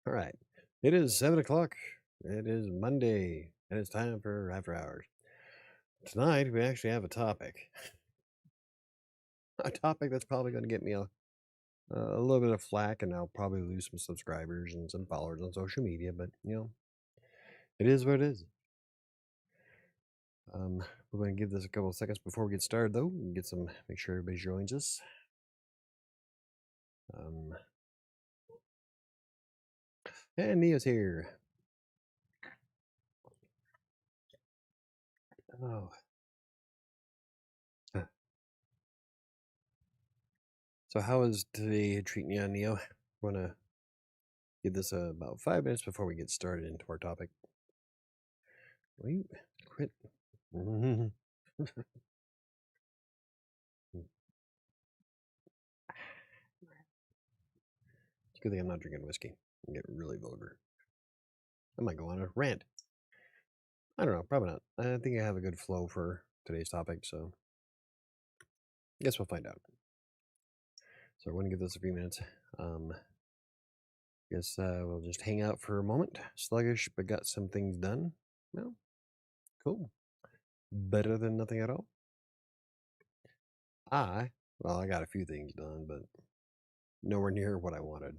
All right. It is 7 o'clock. It is Monday, and it's time for After Hours. Tonight, we actually have a topic. A topic that's probably going to get me a little bit of flack, and I'll probably lose some subscribers and some followers on social media, but, it is what it is. We're going to give this a couple of seconds before we get started, though. Make sure everybody joins us. And Neo's here. Oh. Huh. So how is today treating you, Neo? Want to give this about 5 minutes before we get started into our topic. Will you quit? It's a good thing I'm not drinking whiskey. I'm getting really vulgar. I might go on a rant. I don't know, probably not. I think I have a good flow for today's topic, so I guess we'll find out. So we're going to give this a few minutes. Guess we'll just hang out for a moment. Sluggish, but got some things done. Well, cool. Better than nothing at all. I got a few things done, but nowhere near what I wanted.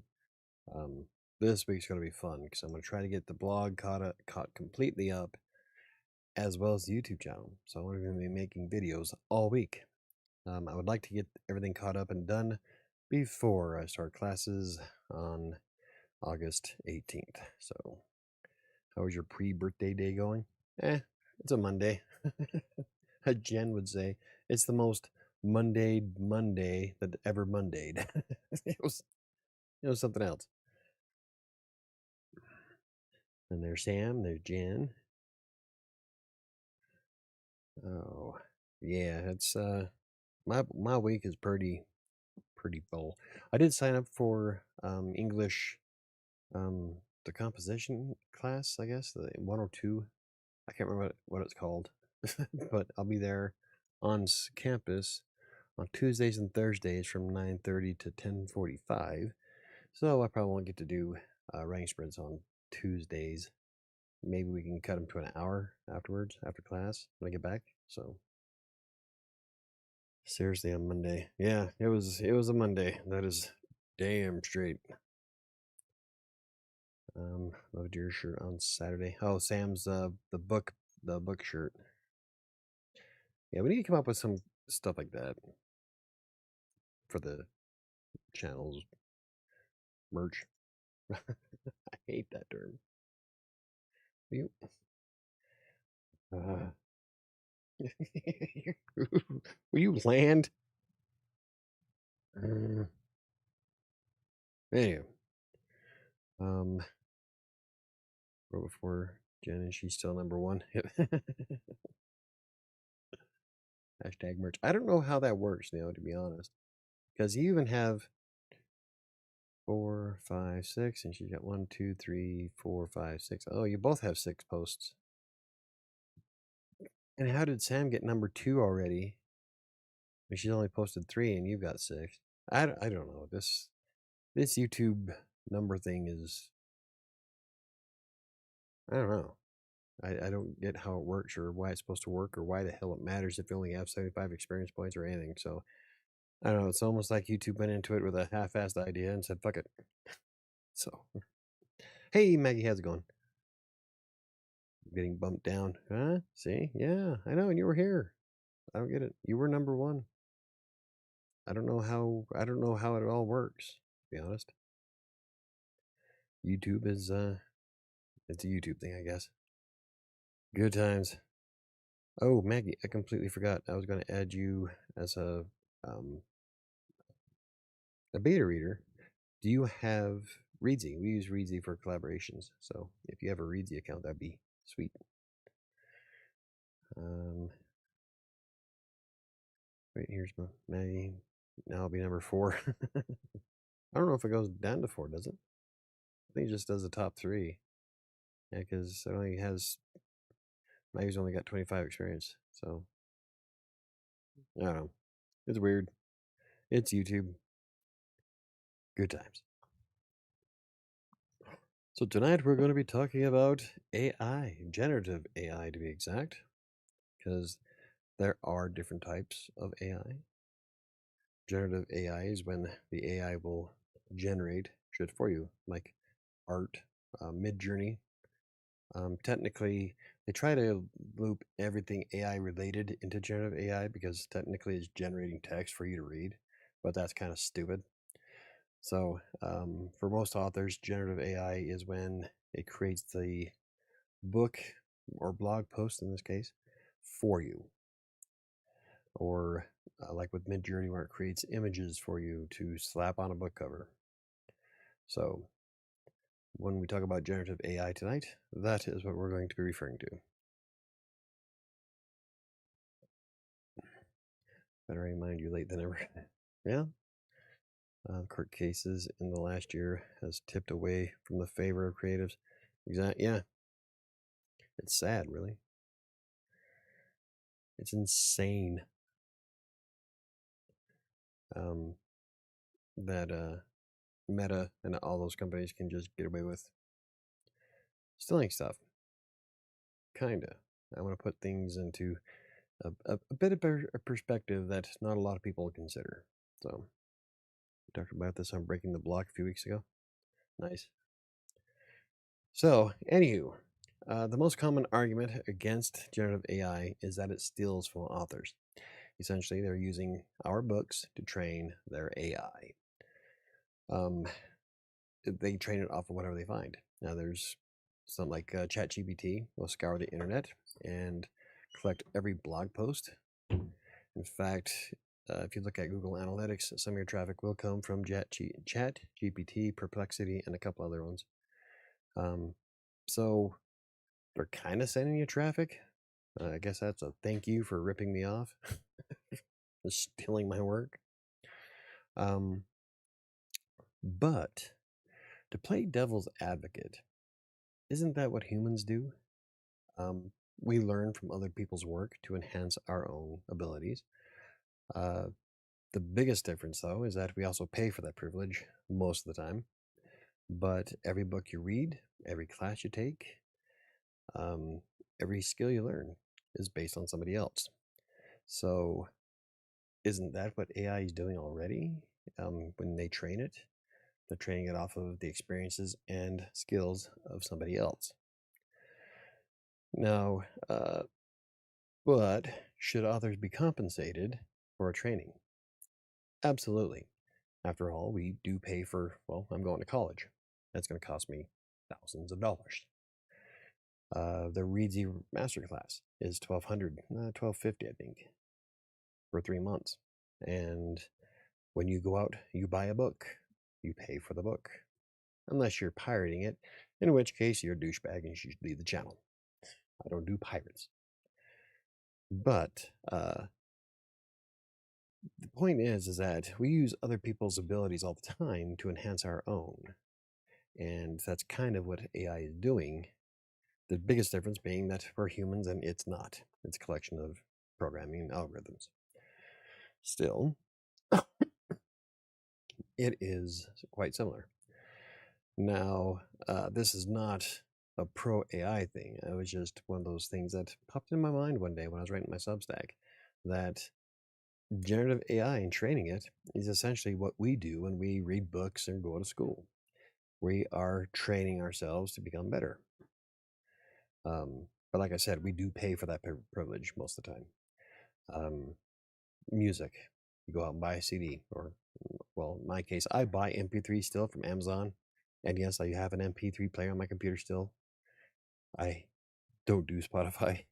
This week's going to be fun because I'm going to try to get the blog caught completely up, as well as the YouTube channel. So I'm going to be making videos all week. I would like to get everything caught up and done before I start classes on August 18th. So, how was your pre-birthday day going? It's a Monday. As Jen would say, it's the most Monday that ever Mondayed. it was something else. And there's Sam, there's Jen. Oh, yeah, it's my week is pretty full. I did sign up for English, the composition class, I guess, the 102. I can't remember what it's called, but I'll be there on campus on Tuesdays and Thursdays from 9:30 to 10:45. So I probably won't get to do writing sprints on Tuesdays. Maybe we can cut them to an hour afterwards, after class, when I get back. So seriously, on Monday, yeah, it was a Monday. That is damn straight. Loved your shirt on Saturday. Oh, Sam's the book shirt. Yeah, we need to come up with some stuff like that for the channel's merch. I hate that term. You, will you land? Anyway, wrote before Jen, and she's still number one. Hashtag merch. I don't know how that works now, to be honest, because you even have 4, 5, 6, and she's got 1, 2, 3, 4, 5, 6. Oh, you both have 6 posts. And how did Sam get number 2 already? I mean, she's only posted 3, and you've got 6. I don't know. This YouTube number thing is, I don't know. I don't get how it works or why it's supposed to work or why the hell it matters if you only have 75 experience points or anything. So I don't know. It's almost like YouTube went into it with a half-assed idea and said, fuck it. So, hey, Maggie, how's it going? Getting bumped down. Huh? See? Yeah, I know. And you were here. I don't get it. You were number 1. I don't know how it all works, to be honest. YouTube is, it's a YouTube thing, I guess. Good times. Oh, Maggie, I completely forgot. I was going to add you as a beta reader. Do you have Readsy? We use Readsy for collaborations. So if you have a Readsy account, that'd be sweet. Wait, here's my Maggie. Now I'll be number 4. I don't know if it goes down to 4, does it? I think it just does the top 3. Yeah, because it only has, Maggie's only got 25 experience. So I don't know. It's weird. It's YouTube. Good times. So tonight we're going to be talking about AI, generative AI to be exact, because there are different types of AI. Generative AI is when the AI will generate shit for you, like art, mid-journey. Technically, they try to loop everything AI related into generative AI because technically it's generating text for you to read, but that's kind of stupid. So, for most authors, generative AI is when it creates the book or blog post in this case for you, or like with Midjourney, where it creates images for you to slap on a book cover. So, when we talk about generative AI tonight, that is what we're going to be referring to. Better remind you late than ever. Yeah. Court cases in the last year has tipped away from the favor of creatives. Yeah. It's sad, really. It's insane. That Meta and all those companies can just get away with stealing stuff. Kinda. I want to put things into a bit of a perspective that not a lot of people consider. So, we talked about this on Breaking the Block a few weeks ago. Nice. So, anywho, the most common argument against generative AI is that it steals from authors. Essentially, they're using our books to train their AI. They train it off of whatever they find. Now, there's something like ChatGPT will scour the internet and collect every blog post. In fact, if you look at Google Analytics, some of your traffic will come from ChatGPT, Perplexity, and a couple other ones. So they're kind of sending you traffic. I guess that's a thank you for ripping me off, stealing my work. But to play devil's advocate, isn't that what humans do? We learn from other people's work to enhance our own abilities. The biggest difference, though, is that we also pay for that privilege most of the time. But every book you read, every class you take, every skill you learn is based on somebody else. So, isn't that what AI is doing already? When they train it, they're training it off of the experiences and skills of somebody else. Now, but should authors be compensated for training? Absolutely. After all, we do pay for, well, I'm going to college. That's going to cost me thousands of dollars. The Reedsy Masterclass is $1,250, I think, for 3 months. And when you go out, you buy a book, you pay for the book, unless you're pirating it, in which case you're a douchebag and you should leave the channel. I don't do pirates. But the point is that we use other people's abilities all the time to enhance our own. And that's kind of what AI is doing. The biggest difference being that we're humans and it's not. It's a collection of programming algorithms. Still, it is quite similar. Now, this is not a pro AI thing. It was just one of those things that popped in my mind one day when I was writing my Substack, that generative AI and training it is essentially what we do when we read books and go to school. We are training ourselves to become better. But like I said, we do pay for that privilege most of the time. Music, you go out and buy a CD, or, well, in my case, I buy MP3 still from Amazon. And yes, I have an MP3 player on my computer still. I don't do Spotify.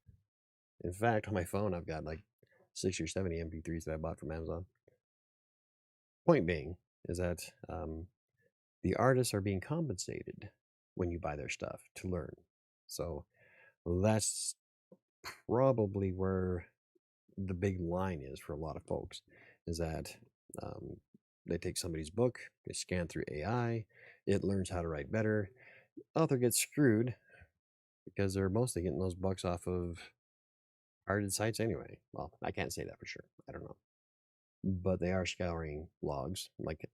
In fact, on my phone, I've got like 60 or 70 MP3s that I bought from Amazon. Point being is that the artists are being compensated when you buy their stuff to learn. So that's probably where the big line is for a lot of folks, is that they take somebody's book, they scan through AI, it learns how to write better. Author gets screwed because they're mostly getting those bucks off of pirated sites anyway. Well, I can't say that for sure. I don't know. But they are scouring logs. Like,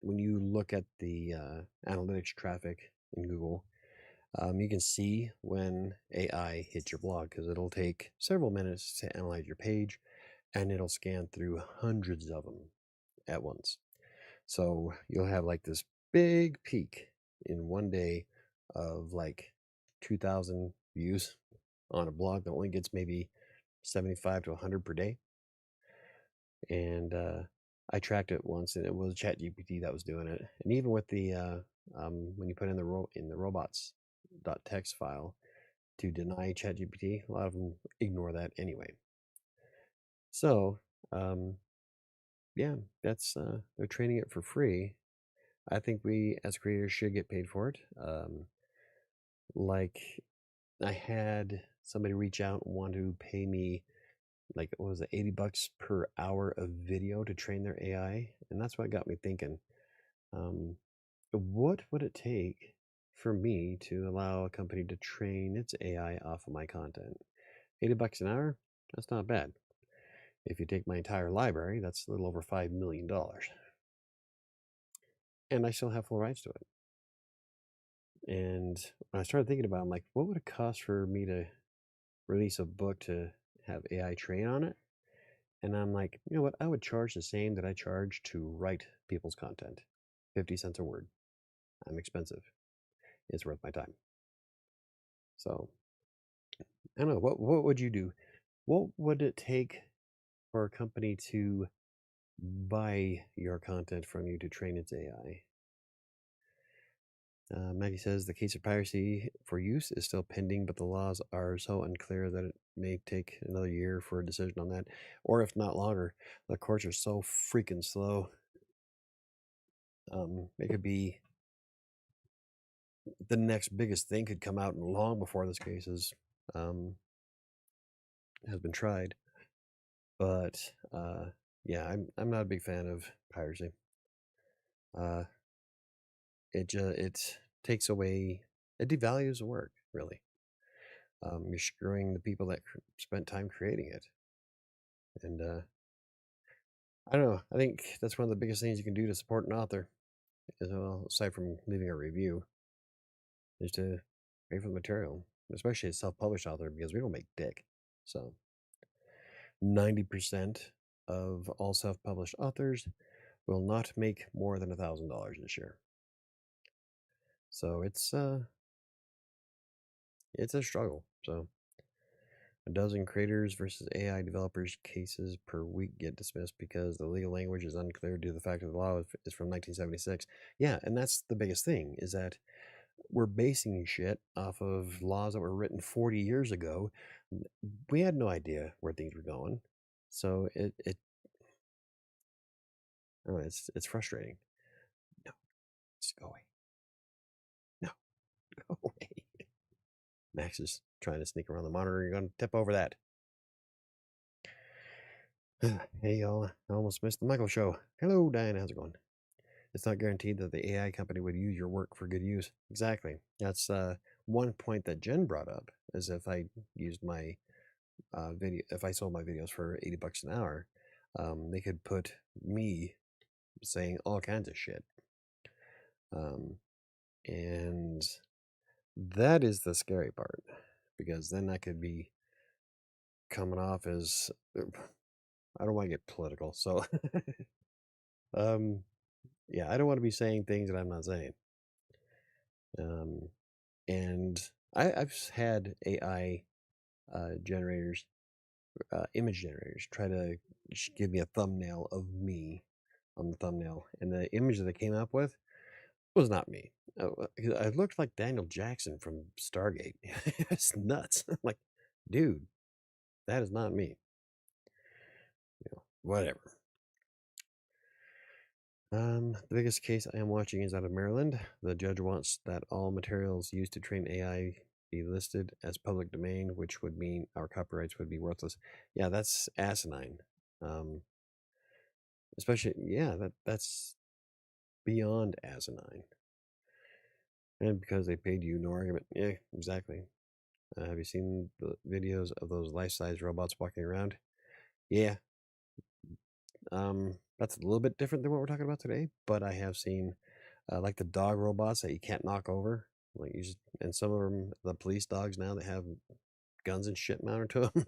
when you look at the analytics traffic in Google, you can see when AI hits your blog because it'll take several minutes to analyze your page and it'll scan through hundreds of them at once. So you'll have like this big peak in one day of like 2,000 views on a blog that only gets maybe 75 to 100 per day. And I tracked it once, and it was ChatGPT that was doing it. And even with the when you put in the robots.txt file to deny ChatGPT, a lot of them ignore that anyway. So yeah, that's they're training it for free. I think we as creators should get paid for it. Like I had somebody reach out and want to pay me like what was it, $80 per hour of video to train their AI, and that's what got me thinking. What would it take for me to allow a company to train its AI off of my content? $80 an hour? That's not bad. If you take my entire library, that's a little over $5 million, and I still have full rights to it. And when I started thinking about it, I'm like, what would it cost for me to release a book to have AI train on it? And I'm like, you know what? I would charge the same that I charge to write people's content, 50 cents a word. I'm expensive. It's worth my time. So I don't know. What would you do? What would it take for a company to buy your content from you to train its AI? Maggie says the case of piracy for use is still pending, but the laws are so unclear that it may take another year for a decision on that, or if not longer. The courts are so freaking slow. It could be the next biggest thing could come out long before this case um, has been tried. But yeah, I'm not a big fan of piracy. Uh, it takes away, it devalues the work really. You're screwing the people that spent time creating it, and I don't know. I think that's one of the biggest things you can do to support an author, as well, aside from leaving a review, is to pay for the material, especially a self-published author, because we don't make dick. So 90% of all self-published authors will not make more than $1,000 this year. So it's a struggle. So a dozen creators versus AI developers cases per week get dismissed because the legal language is unclear due to the fact that the law is from 1976. Yeah, and that's the biggest thing, is that we're basing shit off of laws that were written 40 years ago. We had no idea where things were going. So I don't know, it's frustrating. No, just go away. No, go away. Max is trying to sneak around the monitor. You're going to tip over that. Hey, y'all. I almost missed the Michael show. Hello, Diane. How's it going? It's not guaranteed that the AI company would use your work for good use. Exactly. That's one point that Jen brought up, is if I used my video, if I sold my videos for $80 an hour, they could put me saying all kinds of shit. And that is the scary part, because then I could be coming off as, I don't want to get political. So, yeah, I don't want to be saying things that I'm not saying. And I've had AI generators, image generators, try to give me a thumbnail of me on the thumbnail, and the image that they came up with was not me. I looked like Daniel Jackson from Stargate. It's nuts. I'm like, dude, that is not me. Whatever. The biggest case I am watching is out of Maryland. The judge wants that all materials used to train AI be listed as public domain, which would mean our copyrights would be worthless. Yeah, that's asinine. Especially, yeah, that's beyond asinine. And because they paid you, no argument. Yeah, exactly. Have you seen the videos of those life-size robots walking around? Yeah. That's a little bit different than what we're talking about today, but I have seen like the dog robots that you can't knock over. Like you just, and some of them, the police dogs now, they have guns and shit mounted to them.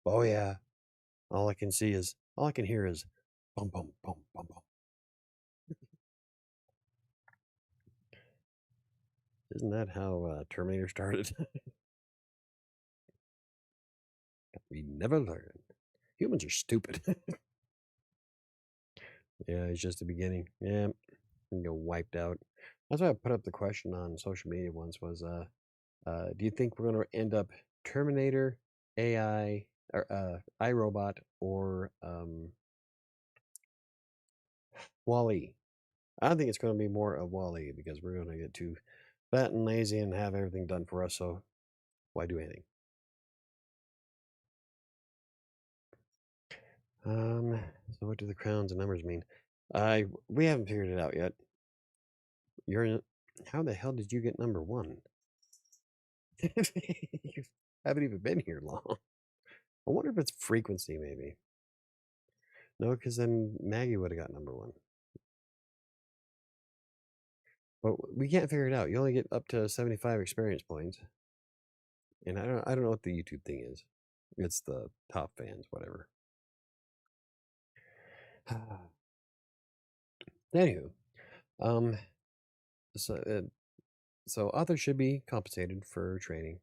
Oh yeah, all I can hear is bum bum bum bum bum. Isn't that how Terminator started? We never learn. Humans are stupid. Yeah, it's just the beginning. Yeah, you go wiped out. That's why I put up the question on social media once was, do you think we're going to end up Terminator, AI, or iRobot, or Wall-E? I think it's going to be more of Wall-E because we're going to get too fat and lazy and have everything done for us. So why do anything? So what do the crowns and numbers mean? We haven't figured it out yet. How the hell did you get number one? You haven't even been here long. I wonder if it's frequency, maybe. No, because then Maggie would have got number one. But we can't figure it out. You only get up to 75 experience points. And I don't know what the YouTube thing is. It's the top fans, whatever. Anywho, um, so so authors should be compensated for training.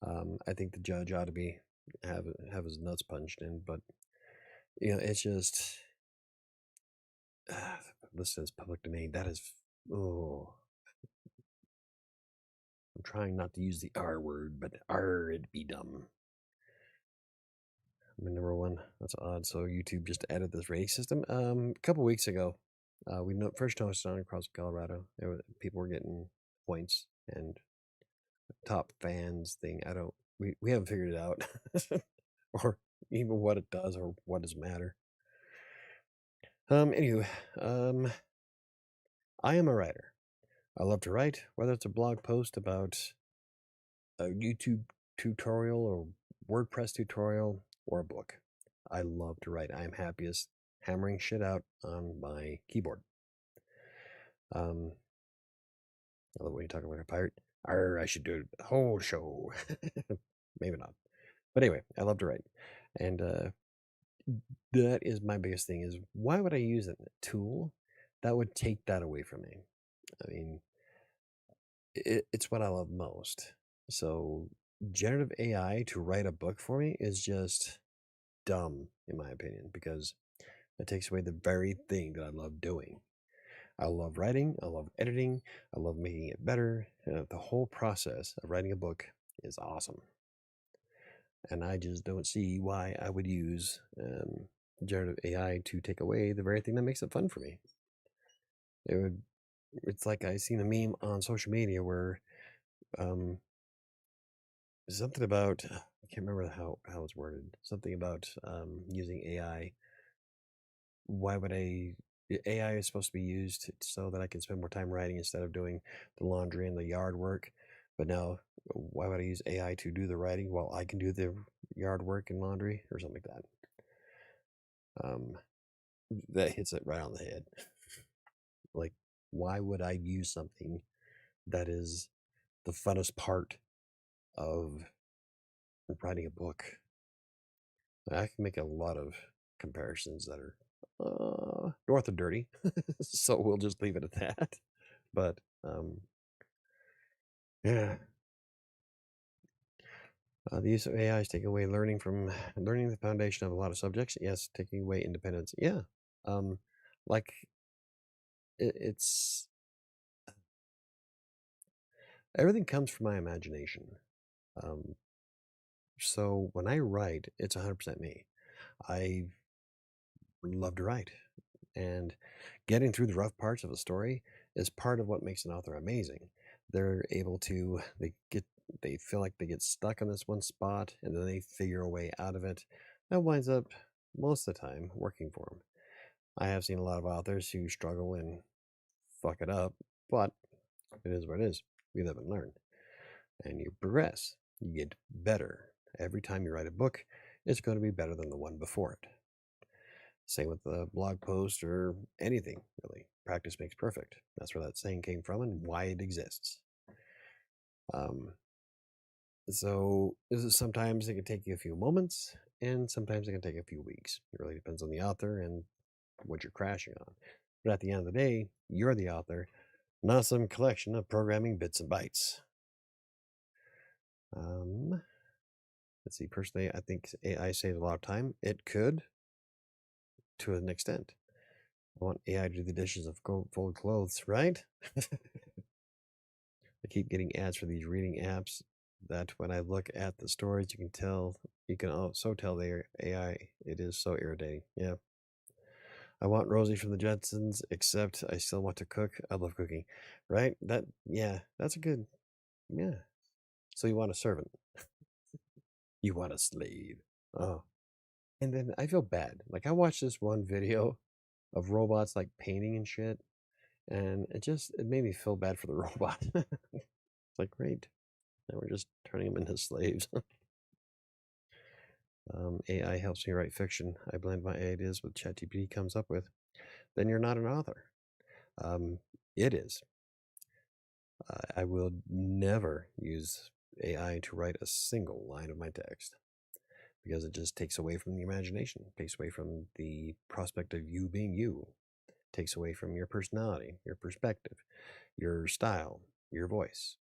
I think the judge ought to be have his nuts punched in, but it's just this says public domain. That is, oh, I'm trying not to use the R word, but R it'd be dumb. I'm number one. That's odd. So YouTube just added this rating system. A couple weeks ago, we first noticed on across Colorado, people were getting points and top fans thing. We haven't figured it out, or even what it does or what does matter. Anywho, I am a writer. I love to write, whether it's a blog post about a YouTube tutorial or WordPress tutorial or a book. I love to write. I am happiest hammering shit out on my keyboard. I love when you talk like a pirate. I should do a whole show. Maybe not. But anyway, I love to write. And that is my biggest thing is why would I use a tool that would take that away from me? I mean, it's what I love most. So generative AI to write a book for me is just dumb, in my opinion, because it takes away the very thing that I love doing. I love writing, I love editing, I love making it better. The whole process of writing a book is awesome. And I just don't see why I would use generative AI to take away the very thing that makes it fun for me. It's like I seen a meme on social media where something about, I can't remember how it's worded, something about using AI. Why would AI is supposed to be used so that I can spend more time writing instead of doing the laundry and the yard work. But now, why would I use AI to do the writing while I can do the yard work and laundry or something like that? That hits it right on the head. Like, why would I use something that is the funnest part of writing a book? I can make a lot of comparisons that are north of dirty, so we'll just leave it at that. But yeah, the use of AI is taking away learning the foundation of a lot of subjects. Yes, taking away independence. Yeah, like it's everything comes from my imagination. Um, so when I write, it's 100% me. I love to write, and getting through the rough parts of a story is part of what makes an author amazing. They're able to they feel like they get stuck on this one spot and then they figure a way out of it. That winds up most of the time working for them. I have seen a lot of authors who struggle and fuck it up, but it is what it is. We live and learn, and you progress. You get better. Every time you write a book, it's going to be better than the one before it. Same with the blog post or anything, really. Practice makes perfect. That's where that saying came from and why it exists. Um, so sometimes it can take you a few moments, and sometimes it can take a few weeks. It really depends on the author and what you're crashing on. But at the end of the day, you're the author, not some collection of programming bits and bytes. Um, let's see. Personally, I think AI saves a lot of time. It could, to an extent. I want AI to do the dishes of fold clothes, right? I keep getting ads for these reading apps that when I look at the stories, you can also tell they're AI. It is so irritating. Yeah. I want Rosie from the Jetsons, except I still want to cook. I love cooking, right? Yeah, that's a good, yeah. So you want a servant, you want a slave. Oh, and then I feel bad. Like I watched this one video of robots like painting and shit, and it made me feel bad for the robot. It's like, great. Now we're just turning them into slaves. AI helps me write fiction. I blend my ideas with ChatGPT comes up with. Then you're not an author. Um, it is. I will never use AI to write a single line of my text because it just takes away from the imagination, takes away from the prospect of you being you, takes away from your personality, your perspective, your style, your voice.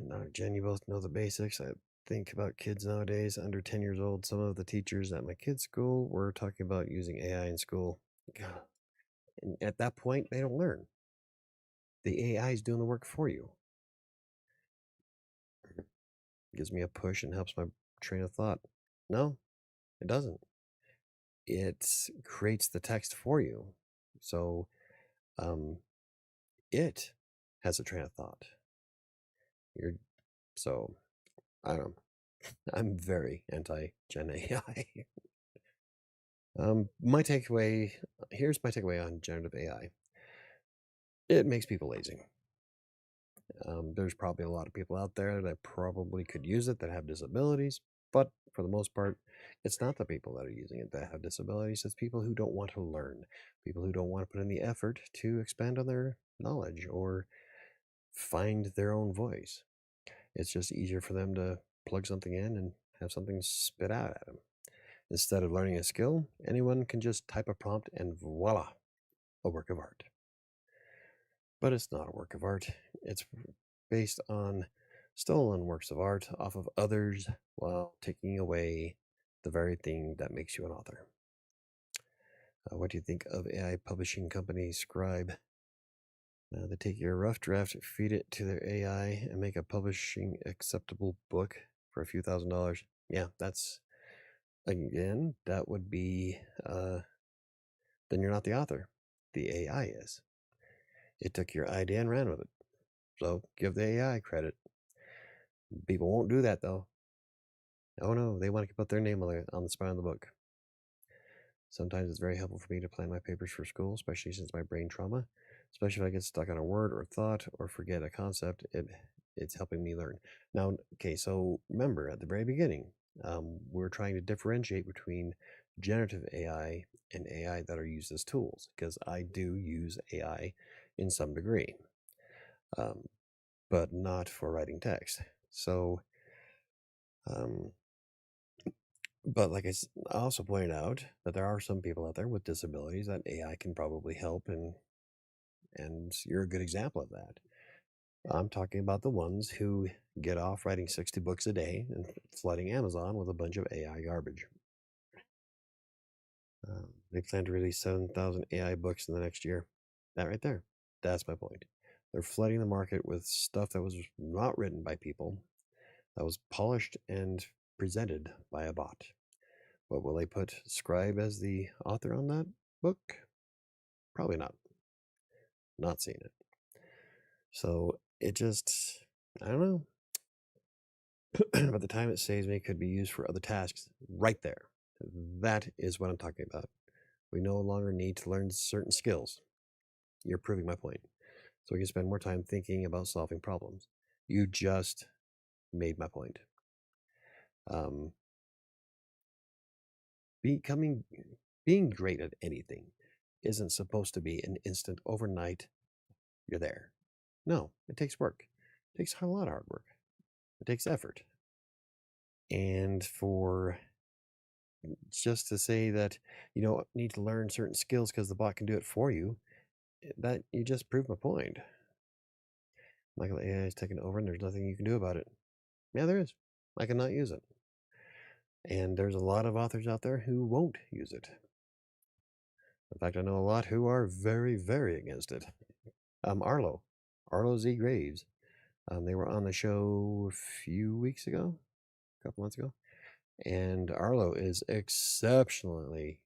Now, Jen, you both know the basics. I think about kids nowadays under 10 years old. Some of the teachers at my kids' school were talking about using AI in school. God. And at that point, they don't learn. The AI is doing the work for you. It gives me a push and helps my train of thought. No, it doesn't. It creates the text for you. So um, it has a train of thought. You're so I don't know. I'm very anti Gen AI. My takeaway here's my takeaway on generative AI. It makes people lazy. There's probably a lot of people out there that probably could use it that have disabilities, but for the most part, it's not the people that are using it that have disabilities. It's people who don't want to learn, people who don't want to put in the effort to expand on their knowledge or find their own voice. It's just easier for them to plug something in and have something spit out at them. Instead of learning a skill, anyone can just type a prompt and voila, a work of art. But it's not a work of art. It's based on stolen works of art off of others while taking away the very thing that makes you an author. What do you think of AI publishing company Scribe? They take your rough draft, feed it to their AI, and make a publishing acceptable book for a few $1,000s. Yeah, that's again, that would be then you're not the author. The AI is. It took your idea and ran with it. So give the AI credit. People won't do that though. Oh no, they want to put their name on the spine of the book. Sometimes it's very helpful for me to plan my papers for school, especially since my brain trauma. Especially if I get stuck on a word or thought or forget a concept, it's helping me learn. Now, okay, so remember at the very beginning, we're trying to differentiate between generative AI and AI that are used as tools, because I do use AI in some degree, um, but not for writing text. So, um, but like I also pointed out that there are some people out there with disabilities that AI can probably help, and you're a good example of that. I'm talking about the ones who get off writing 60 books a day and flooding Amazon with a bunch of AI garbage. They plan to release 7,000 AI books in the next year. That right there. That's my point. They're flooding the market with stuff that was not written by people, that was polished and presented by a bot. But will they put Scribe as the author on that book? Probably not. Not seeing it. So it just, I don't know. But the time it saves me could be used for other tasks right there. That is what I'm talking about. We no longer need to learn certain skills. You're proving my point. So we can spend more time thinking about solving problems. You just made my point. Um, becoming, being great at anything isn't supposed to be an instant overnight, you're there. No, it takes work. It takes a lot of hard work. It takes effort. And for just to say that you don't need to learn certain skills because the bot can do it for you, that you just proved my point. Michael AI is taking over and there's nothing you can do about it. Yeah, there is. I cannot use it. And there's a lot of authors out there who won't use it. In fact, I know a lot who are very, very against it. Arlo Z. Graves. They were on the show a few weeks ago, a couple months ago, and Arlo is exceptionally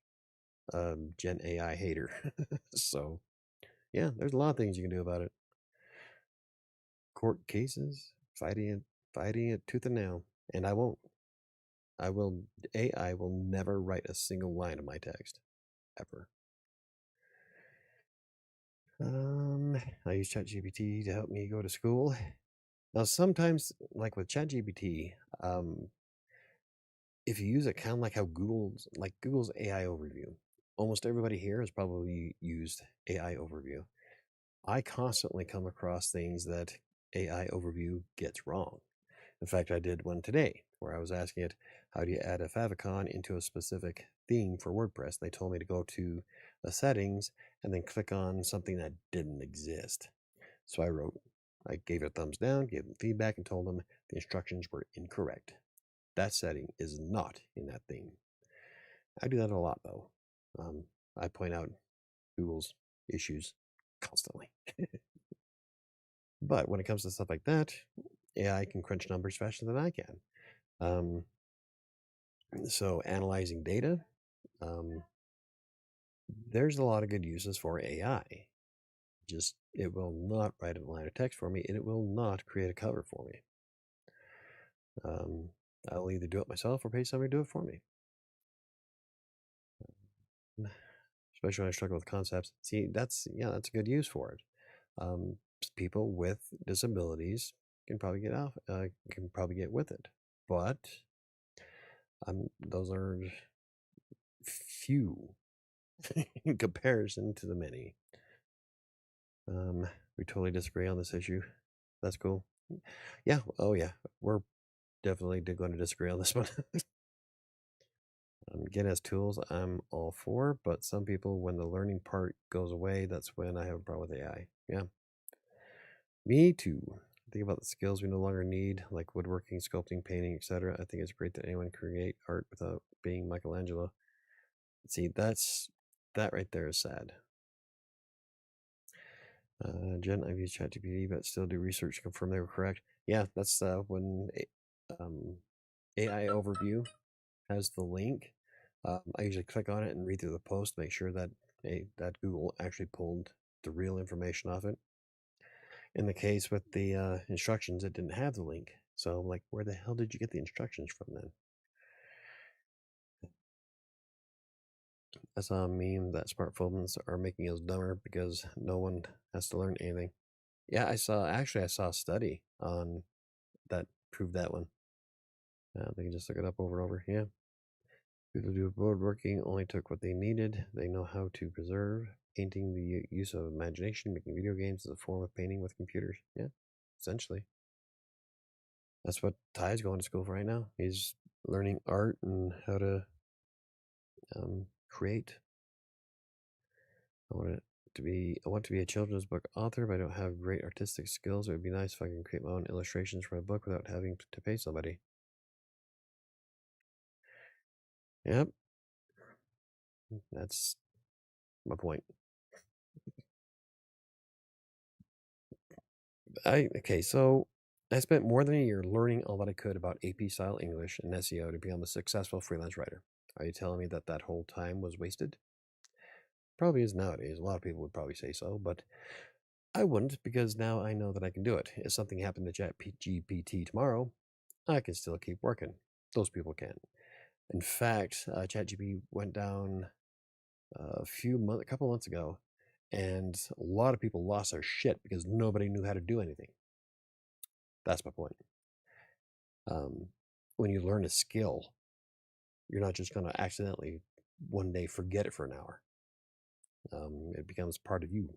Gen AI hater. So, yeah, there's a lot of things you can do about it. Court cases, fighting it tooth and nail, and I won't. AI will never write a single line of my text, ever. I use ChatGPT to help me go to school. Now, sometimes, like with ChatGPT, if you use it kind of like how Google's AI overview, almost everybody here has probably used AI overview. I constantly come across things that AI overview gets wrong. In fact, I did one today where I was asking it, how do you add a favicon into a specific theme for WordPress? They told me to go to the settings and then click on something that didn't exist. So I gave it a thumbs down, gave them feedback, and told them the instructions were incorrect. That setting is not in that theme. I do that a lot, though. I point out Google's issues constantly. But when it comes to stuff like that, AI can crunch numbers faster than I can. So analyzing data, there's a lot of good uses for AI. Just it will not write a line of text for me, and it will not create a cover for me. I'll either do it myself or pay somebody to do it for me. Especially when I struggle with concepts. See, that's a good use for it. People with disabilities can probably get with it, but those are few in comparison to the many. We totally disagree on this issue. That's cool. Yeah. Oh yeah. We're definitely going to disagree on this one. Again, as tools, I'm all for, but some people, when the learning part goes away, that's when I have a problem with AI. Yeah. Me too. Think about the skills we no longer need, like woodworking, sculpting, painting, etc. I think it's great that anyone can create art without being Michelangelo. See, that right there is sad. Jen, I've used ChatGPT, but still do research to confirm they were correct. Yeah, that's when AI Overview has the link. I usually click on it and read through the post, make sure that that Google actually pulled the real information off it. In the case with the instructions, it didn't have the link. So I'm like, where the hell did you get the instructions from then? I saw a meme that smartphones are making us dumber because no one has to learn anything. Yeah, I saw a study on that proved that one. They can just look it up over and over. Yeah. People do woodworking only took what they needed. They know how to preserve. Painting, the use of imagination, making video games is a form of painting with computers. Yeah, essentially. That's what Ty's going to school for right now. He's learning art and how to create. I want to be a children's book author, but I don't have great artistic skills. It would be nice if I can create my own illustrations for a book without having to pay somebody. Yep, that's my point. So I spent more than a year learning all that I could about AP style English and SEO to become a successful freelance writer. Are you telling me that whole time was wasted? Probably is nowadays. A lot of people would probably say so, but I wouldn't, because now I know that I can do it. If something happened to ChatGPT tomorrow, I can still keep working. Those people can. In fact, ChatGPT went down a couple months ago, and a lot of people lost their shit because nobody knew how to do anything. That's my point. When you learn a skill, you're not just going to accidentally one day forget it for an hour. It becomes part of you.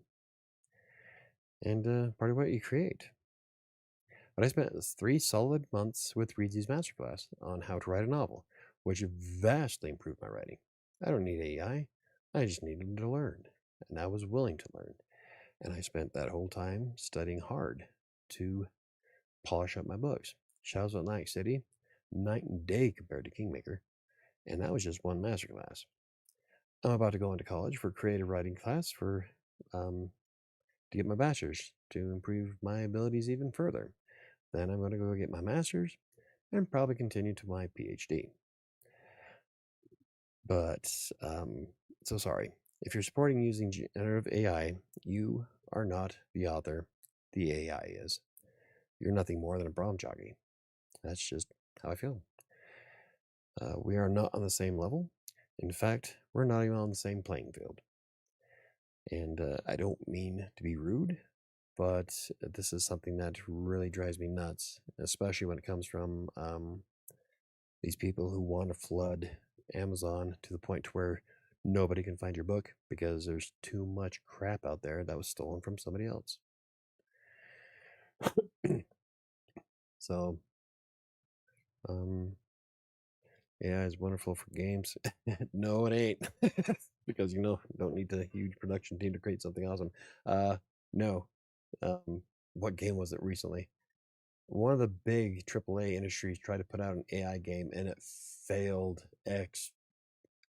and part of what you create. But I spent 3 solid months with Reedsy's masterclass on how to write a novel, which vastly improved my writing. I don't need AI, I just needed to learn, and I was willing to learn. And I spent that whole time studying hard to polish up my books. Shadows of Atlantic City, night and day compared to Kingmaker, and that was just one masterclass. I'm about to go into college for creative writing class um, to get my bachelor's to improve my abilities even further. Then I'm going to go get my master's and probably continue to my PhD. But so sorry. If you're supporting using generative AI, you are not the author. The AI is. You're nothing more than a prompt jockey. That's just how I feel. We are not on the same level. In fact, we're not even on the same playing field. And I don't mean to be rude, but this is something that really drives me nuts, especially when it comes from these people who want to flood Amazon to the point to where nobody can find your book because there's too much crap out there that was stolen from somebody else. So, AI is wonderful for games. No, it ain't. Because don't need a huge production team to create something awesome. No. What game was it recently? One of the big AAA industries tried to put out an AI game and it failed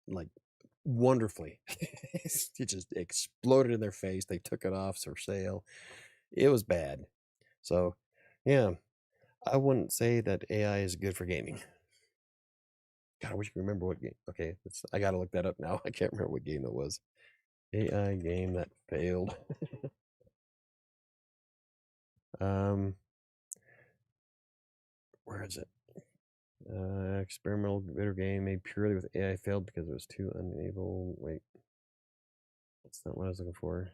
like wonderfully. It just exploded in their face. They took it off for sale. It was bad. So, yeah, I wouldn't say that AI is good for gaming. God, I wish I could remember what game. Okay, I gotta look that up now. I can't remember what game it was. AI game that failed. um, where is it? Experimental video game made purely with AI failed because it was too unable. Wait, that's not what I was looking for.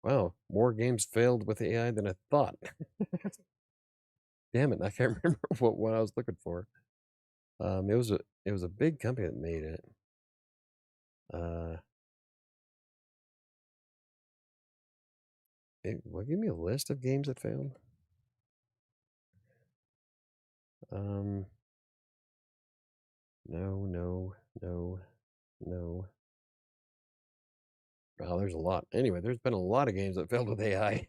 Wow, more games failed with AI than I thought. Damn it, I can't remember what I was looking for. It was a big company that made it. Give me a list of games that failed. No, no, no, no. Wow, there's a lot. Anyway, there's been a lot of games that failed with AI.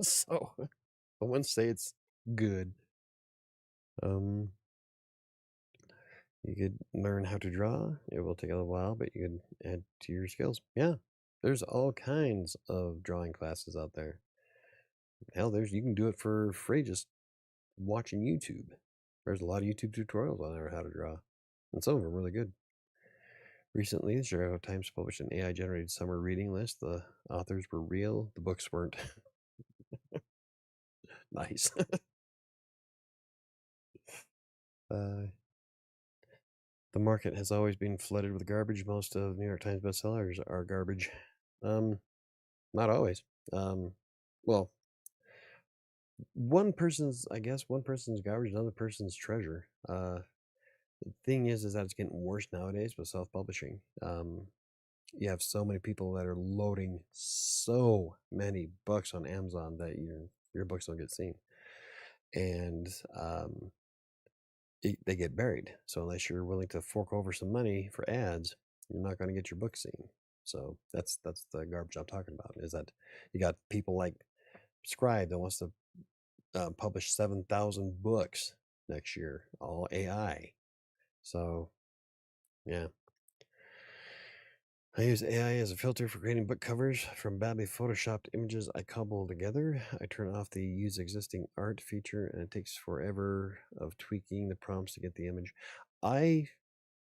So I wouldn't say it's good. You could learn how to draw. It will take a little while, but you could add to your skills. Yeah. There's all kinds of drawing classes out there. Hell, you can do it for free just watching YouTube. There's a lot of YouTube tutorials on there how to draw, and some of them are really good. Recently, the Chicago Times published an AI-generated summer reading list. The authors were real. The books weren't. Nice. The market has always been flooded with garbage. Most of New York Times bestsellers are garbage. Not always. Well, I guess one person's garbage, another person's treasure. The thing is that it's getting worse nowadays with self-publishing. You have so many people that are loading so many books on Amazon that your books don't get seen, and they get buried. So unless you're willing to fork over some money for ads, you're not going to get your book seen. So that's the garbage I'm talking about. Is that you got people like Scribe that wants to publish 7,000 books next year, all AI. So yeah. I use AI as a filter for creating book covers from badly photoshopped images I cobble together. I turn off the use existing art feature and it takes forever of tweaking the prompts to get the image. I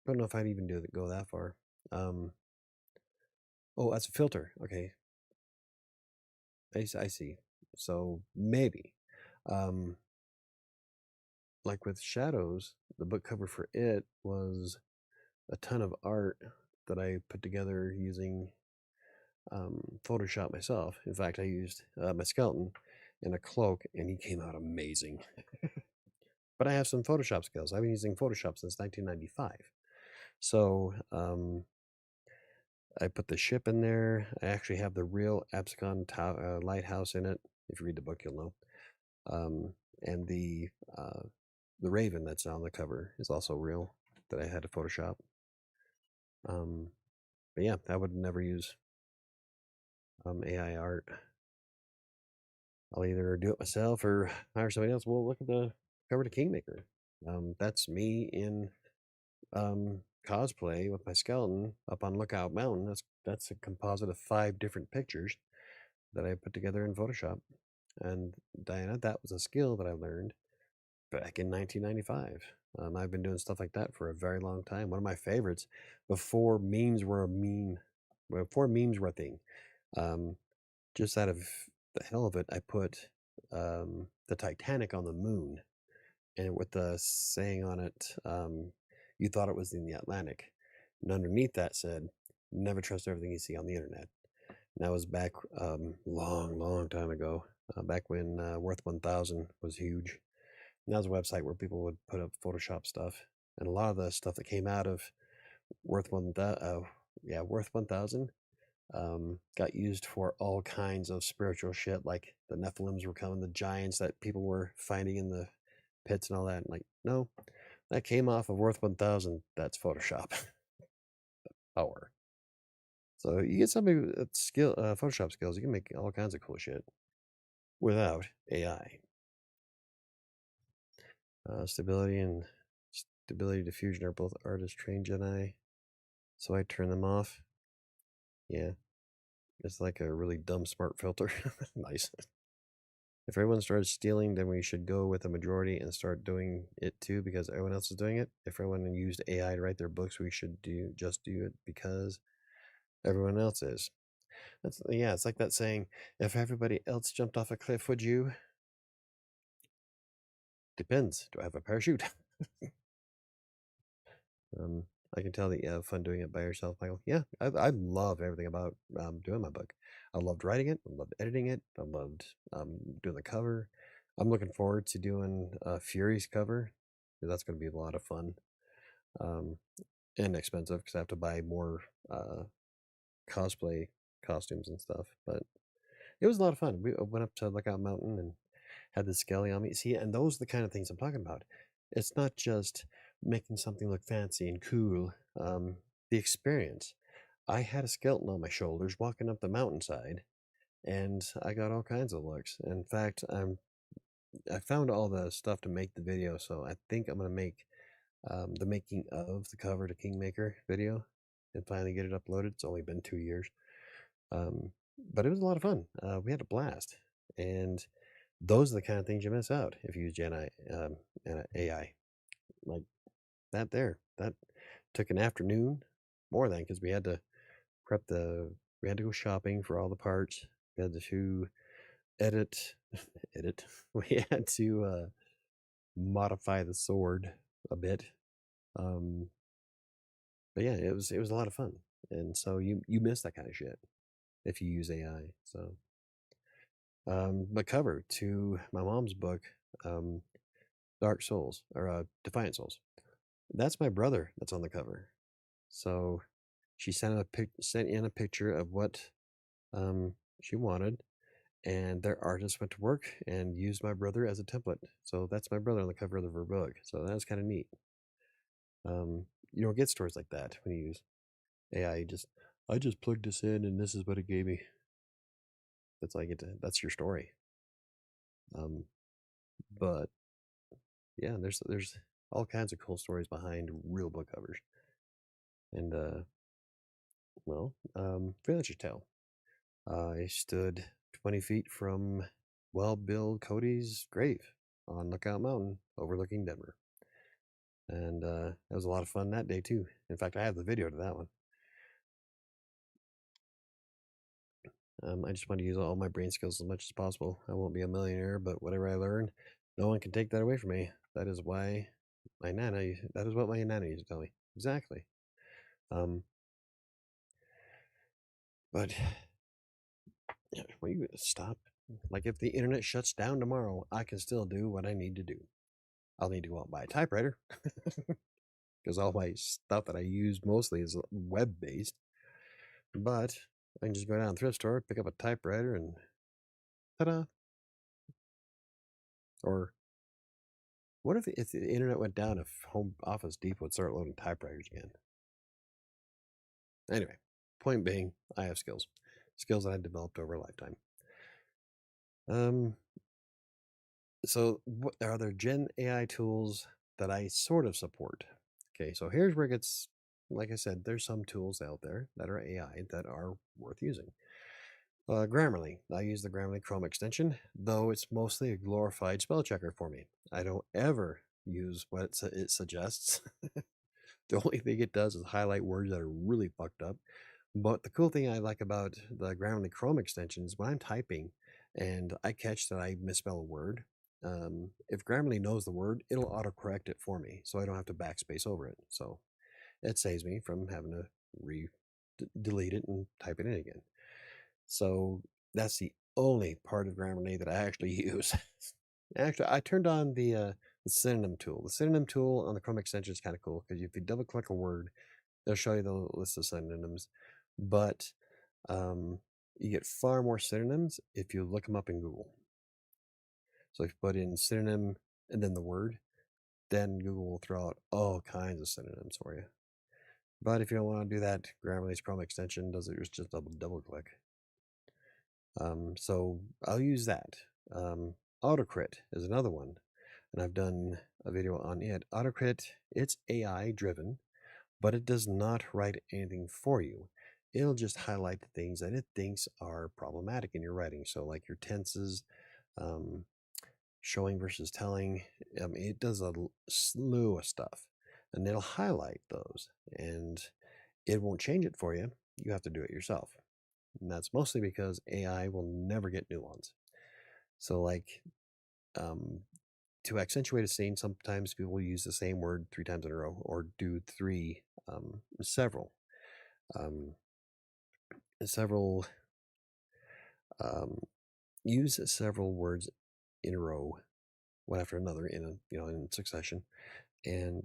don't know if I'd even go that far. Oh, that's a filter. Okay. I see. So maybe. Like with Shadows, the book cover for it was a ton of art that I put together using Photoshop myself. In fact, I used my skeleton in a cloak, and he came out amazing. But I have some Photoshop skills. I've been using Photoshop since 1995. So I put the ship in there. I actually have the real Absecon lighthouse in it. If you read the book, you'll know. And the raven that's on the cover is also real that I had to Photoshop. But yeah, I would never use AI art. I'll either do it myself or hire somebody else. Well, look at the cover to Kingmaker. That's me in cosplay with my skeleton up on Lookout Mountain. That's a composite of 5 different pictures that I put together in Photoshop. And Diana, that was a skill that I learned back in 1995. I've been doing stuff like that for a very long time. One of my favorites before memes were a meme, before memes were a thing. Just out of the hell of it, I put the Titanic on the moon, and with the saying on it, you thought it was in the Atlantic. And underneath that said, never trust everything you see on the internet. And that was back long time ago, back when Worth 1000 was huge. And that was a website where people would put up Photoshop stuff. And a lot of the stuff that came out of Worth 1000 got used for all kinds of spiritual shit, like the Nephilims were coming, the giants that people were finding in the pits and all that. And like, no, that came off of Worth 1000. That's Photoshop power. So you get somebody with Photoshop skills, you can make all kinds of cool shit without AI. Stability and stability diffusion are both artist trained GenAI. So I turn them off. Yeah. It's like a really dumb smart filter. Nice. If everyone started stealing, then we should go with the majority and start doing it too because everyone else is doing it. If everyone used AI to write their books, we should just do it because everyone else is. It's like that saying, if everybody else jumped off a cliff, would you? Depends. Do I have a parachute? um, I can tell that you have fun doing it by yourself, Michael. Yeah, I love everything about doing my book. I loved writing it. I loved editing it. I loved doing the cover. I'm looking forward to doing Fury's cover. That's going to be a lot of fun um, and expensive because I have to buy more cosplay costumes and stuff. But it was a lot of fun. We went up to Lookout Mountain and had the skelly on me. See, and those are the kind of things I'm talking about. It's not just making something look fancy and cool. The experience. I had a skeleton on my shoulders walking up the mountainside, and I got all kinds of looks. In fact, I found all the stuff to make the video, so I think I'm gonna make the making of the cover to Kingmaker video and finally get it uploaded. It's only been 2 years, um, but it was a lot of fun. We had a blast, and those are the kind of things you miss out if you use and AI like that. That took an afternoon, more than because we had to prep we had to go shopping for all the parts. We had to edit, edit. We had to modify the sword a bit. Um, but yeah, it was a lot of fun, and so you miss that kind of shit if you use AI. So, but cover to my mom's book, um, Dark Souls or Defiant Souls. That's my brother that's on the cover. So she sent in a picture of what she wanted, and their artist went to work and used my brother as a template. So that's my brother on the cover of her book. So that's kind of neat. You don't get stories like that when you use AI. I just plugged this in and this is what it gave me. That's your story. But yeah, there's all kinds of cool stories behind real book covers. And Village Tale. I stood 20 feet from Bill Cody's grave on Lookout Mountain overlooking Denver. And it was a lot of fun that day, too. In fact, I have the video to that one. I just want to use all my brain skills as much as possible. I won't be a millionaire, but whatever I learn, no one can take that away from me. That is what my nana used to tell me. Exactly. But will you stop? Like, if the internet shuts down tomorrow, I can still do what I need to do. I'll need to go out and buy a typewriter because all my stuff that I use mostly is web based. But I can just go down to the thrift store, pick up a typewriter, and ta-da! Or what if the internet went down, if Home Office Depot would start loading typewriters again? Anyway, point being, I have skills that I developed over a lifetime. So what are there Gen AI tools that I sort of support? Okay, so here's where it gets, like I said, there's some tools out there that are AI that are worth using. Grammarly. I use the Grammarly Chrome extension, though it's mostly a glorified spell checker for me. I don't ever use what it suggests. The only thing it does is highlight words that are really fucked up. But the cool thing I like about the Grammarly Chrome extension is when I'm typing and I catch that I misspell a word, if Grammarly knows the word, it'll autocorrect it for me, so I don't have to backspace over it. So it saves me from having to delete it and type it in again. So that's the only part of Grammarly that I actually use. Actually, I turned on the synonym tool. The synonym tool on the Chrome extension is kind of cool because if you double click a word, they'll show you the list of synonyms. But you get far more synonyms if you look them up in Google. So if you put in synonym and then the word, then Google will throw out all kinds of synonyms for you. But if you don't want to do that, Grammarly's Chrome extension does it just double click. So I'll use that. Autocrit is another one, and I've done a video on it. Autocrit, it's AI driven, but it does not write anything for you. It'll just highlight the things that it thinks are problematic in your writing. So like your tenses, showing versus telling. It does a slew of stuff, and it'll highlight those, and it won't change it for you. You have to do it yourself. And that's mostly because AI will never get new ones. So, like, to accentuate a scene, sometimes people use the same word 3 times in a row or do several, um, several, um, use several words in a row, one after another in succession, and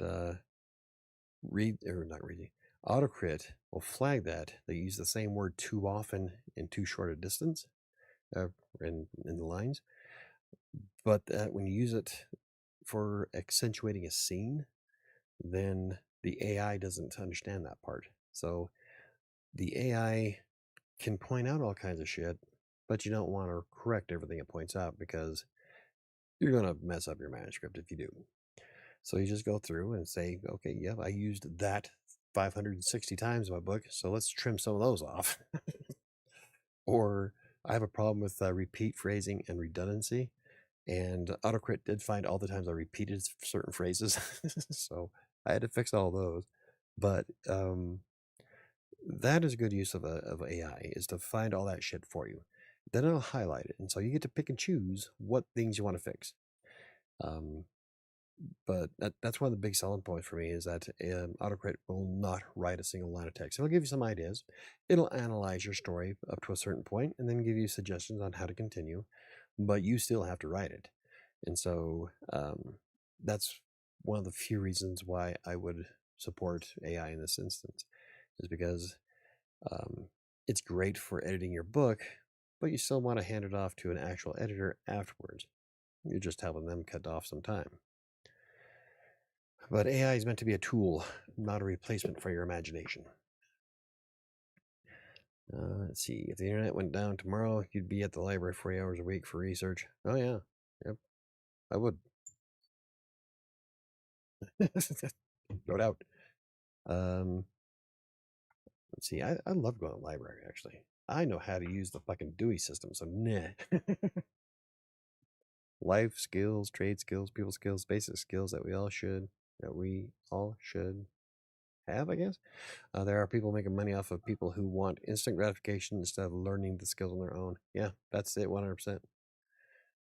read or not reading. Autocrit will flag that they use the same word too often in too short a distance, in the lines. But when you use it for accentuating a scene, then the AI doesn't understand that part. So the AI can point out all kinds of shit, but you don't want to correct everything it points out because you're going to mess up your manuscript if you do. So you just go through and say, okay, yeah, I used that 560 times in my book, so let's trim some of those off. Or I have a problem with repeat phrasing and redundancy. And AutoCrit did find all the times I repeated certain phrases. So I had to fix all those. But that is a good use of AI, is to find all that shit for you. Then it'll highlight it. And so you get to pick and choose what things you want to fix. But that's one of the big selling points for me is that AutoCrit will not write a single line of text. It'll give you some ideas. It'll analyze your story up to a certain point and then give you suggestions on how to continue, but you still have to write it. And so that's one of the few reasons why I would support AI in this instance, is because it's great for editing your book, but you still want to hand it off to an actual editor afterwards. You're just helping them cut off some time. But AI is meant to be a tool, not a replacement for your imagination. Let's see. If the internet went down tomorrow, you'd be at the library 40 hours a week for research. Oh, yeah. Yep. I would. No doubt. Let's see. I love going to the library, actually. I know how to use the fucking Dewey system, so nah. Life skills, trade skills, people skills, basic skills that we all should have, I guess. There are people making money off of people who want instant gratification instead of learning the skills on their own. Yeah, that's it, 100%.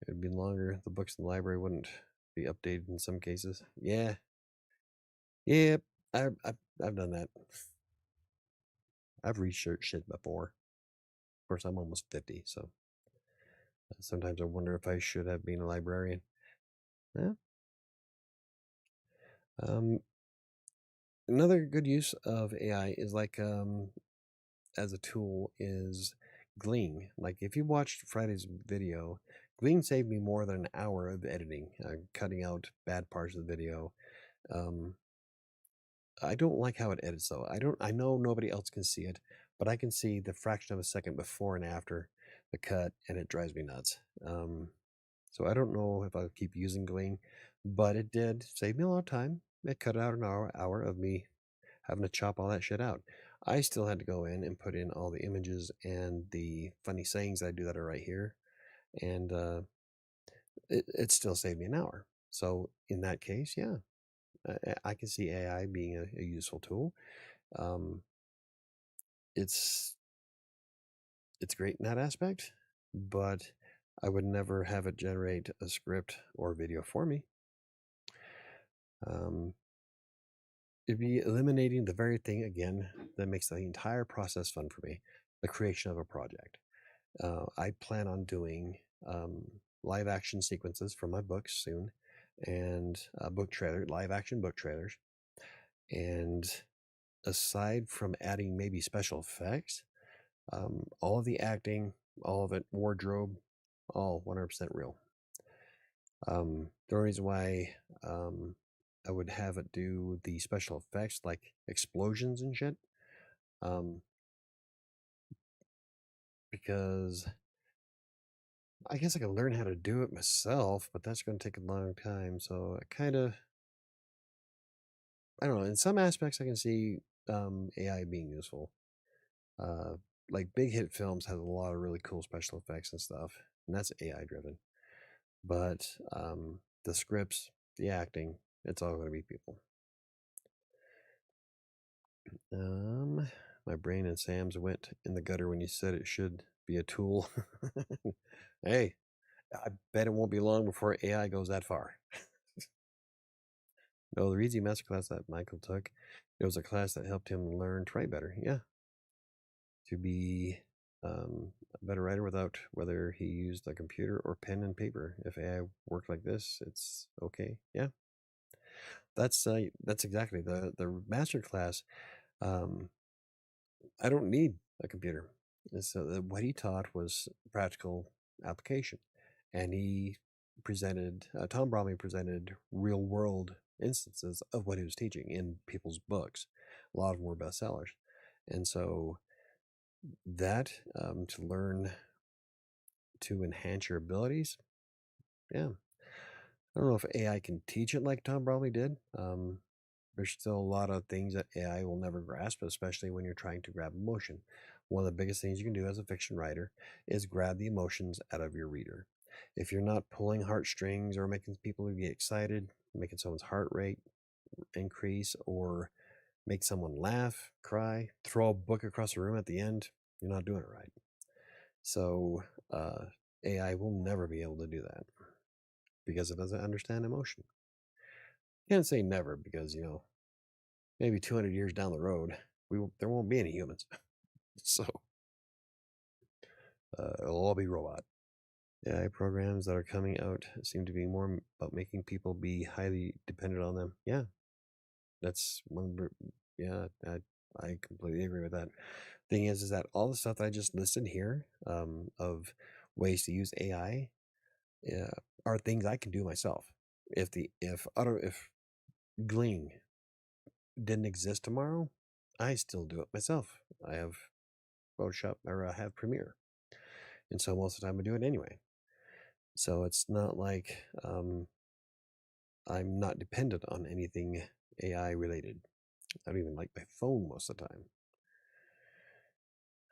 It'd be longer. The books in the library wouldn't be updated in some cases. Yeah. Yep. I've done that. I've researched shit before. Of course, I'm almost 50, so sometimes I wonder if I should have been a librarian. Yeah. Another good use of AI is like as a tool is Glean. Like if you watched Friday's video, Glean saved me more than an hour of editing, cutting out bad parts of the video. Um, I don't like how it edits though. I know nobody else can see it, but I can see the fraction of a second before and after the cut, and it drives me nuts. So I don't know if I'll keep using Glean, but it did save me a lot of time. It cut out an hour of me having to chop all that shit out. I still had to go in and put in all the images and the funny sayings I do that are right here, and it still saved me an hour. So in that case, yeah, I can see AI being a useful tool. Um, it's it's great in that aspect, but I would never have it generate a script or video for me. Um, it'd be eliminating the very thing again that makes the entire process fun for me, the creation of a project. I plan on doing um, live action sequences for my books soon, and live action book trailers. And aside from adding maybe special effects, all of the acting, all of it, wardrobe, all 100% real. The reason why I would have it do the special effects like explosions and shit, um, because I guess I could learn how to do it myself, but that's going to take a long time. So I don't know. In some aspects, I can see AI being useful. Uh, like big hit films has a lot of really cool special effects and stuff, and that's AI driven. But the scripts, the acting, it's all going to be people. My brain and Sam's went in the gutter when you said it should be a tool. Hey, I bet it won't be long before AI goes that far. No, the Reedsy Masterclass that Michael took, it was a class that helped him learn to write better. Yeah, to be a better writer without whether he used a computer or pen and paper. If AI worked like this, it's okay. Yeah, that's exactly the masterclass. Um, I don't need a computer. And so what he taught was practical application, and he presented Tom Bromley presented real world instances of what he was teaching in people's books. A lot of them were bestsellers, and so that to learn to enhance your abilities, yeah. I don't know if AI can teach it like Tom Bromley did. There's still a lot of things that AI will never grasp, especially when you're trying to grab emotion. One of the biggest things you can do as a fiction writer is grab the emotions out of your reader. If you're not pulling heartstrings or making people get excited, making someone's heart rate increase, or make someone laugh, cry, throw a book across the room at the end, you're not doing it right. So AI will never be able to do that because it doesn't understand emotion. Can't say never because, maybe 200 years down the road, there won't be any humans. So it'll all be robot. AI programs that are coming out seem to be more about making people be highly dependent on them. Yeah, that's one. Yeah, I completely agree with that. Thing is that all the stuff that I just listed here of ways to use AI are things I can do myself. If Glean didn't exist tomorrow, I still do it myself. I have Photoshop or I have Premiere, and so most of the time I do it anyway. So it's not like I'm not dependent on anything AI related. I don't even like my phone most of the time.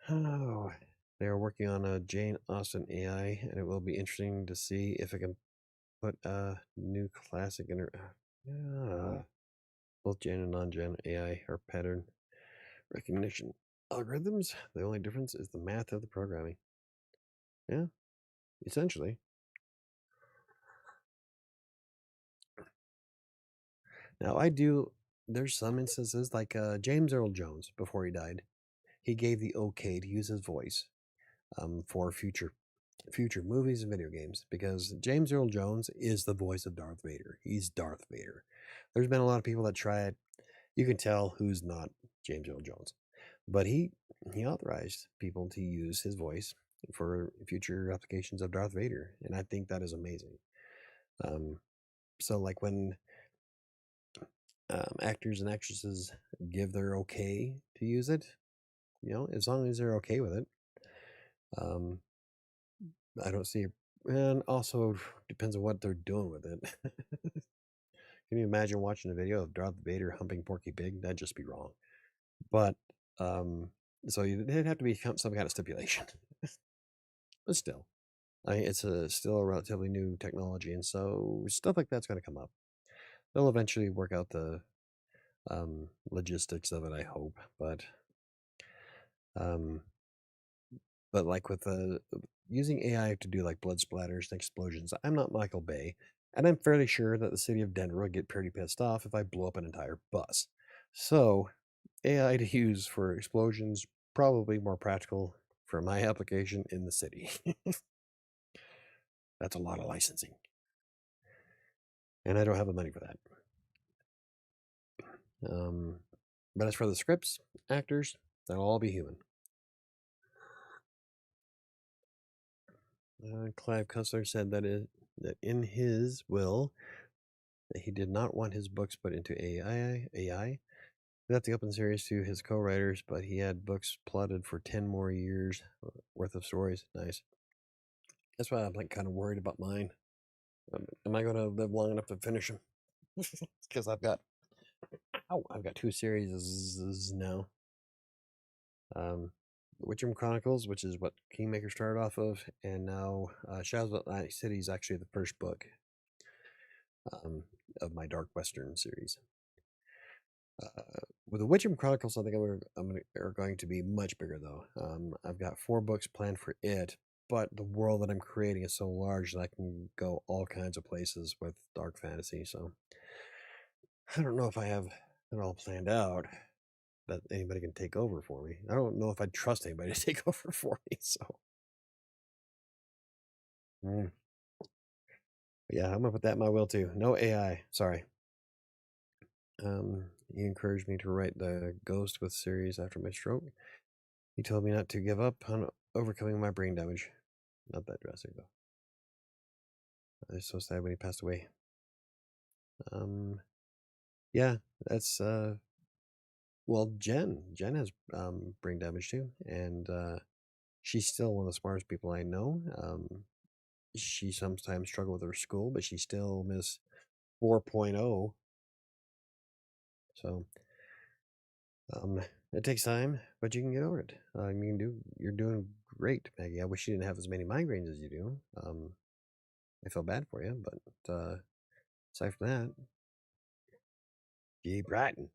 Oh, they are working on a Jane Austen AI, and it will be interesting to see if it can put a new classic in her. Both Gen and non-Gen AI are pattern recognition algorithms. The only difference is the math of the programming. Yeah, essentially. Now there's some instances like James Earl Jones, before he died, he gave the okay to use his voice for future movies and video games because James Earl Jones is the voice of Darth Vader. He's Darth Vader. There's been a lot of people that try it. You can tell who's not James Earl Jones. But he authorized people to use his voice for future applications of Darth Vader, and I think that is amazing. So like when actors and actresses give their okay to use it, as long as they're okay with it, um, I don't see. And also depends on what they're doing with it. Can you imagine watching a video of Darth Vader humping Porky Pig? That'd just be wrong. But um, so it'd have to be some kind of stipulation. But still, it's still a relatively new technology, and so stuff like that's going to come up. They'll eventually work out the logistics of it, I hope. Um, but like with using AI to do like blood splatters and explosions, I'm not Michael Bay, and I'm fairly sure that the city of Denver would get pretty pissed off if I blew up an entire bus. So AI to use for explosions probably more practical for my application in the city. That's a lot of licensing, and I don't have the money for that. But as for the scripts, actors, they'll all be human. Clive Cussler said that in his will that he did not want his books put into AI. He left the open series to his co-writers, but he had books plotted for 10 more years worth of stories. Nice. That's why I'm like kind of worried about mine. Am I going to live long enough to finish them? Because I've got 2 series now. Witcham Chronicles, which is what Kingmaker started off of, and now Shadows of Atlantic City is actually the first book of my Dark Western series. With the Witcham Chronicles, I think are going to be much bigger though. I've got 4 books planned for it, but the world that I'm creating is so large that I can go all kinds of places with dark fantasy. So I don't know if I have it all planned out that anybody can take over for me. I don't know if I'd trust anybody to take over for me. So yeah, I'm gonna put that in my will too. No AI. Sorry. He encouraged me to write the Ghost with series after my stroke. He told me not to give up on overcoming my brain damage. Not that drastic though. I was so sad when he passed away. Yeah, that's well, Jen has brain damage too, and she's still one of the smartest people I know. She sometimes struggles with her school, but she still Miss 4.0. So it takes time, but you can get over it. You're doing great, Maggie. I wish you didn't have as many migraines as you do. I feel bad for you, but aside from that, keep writing.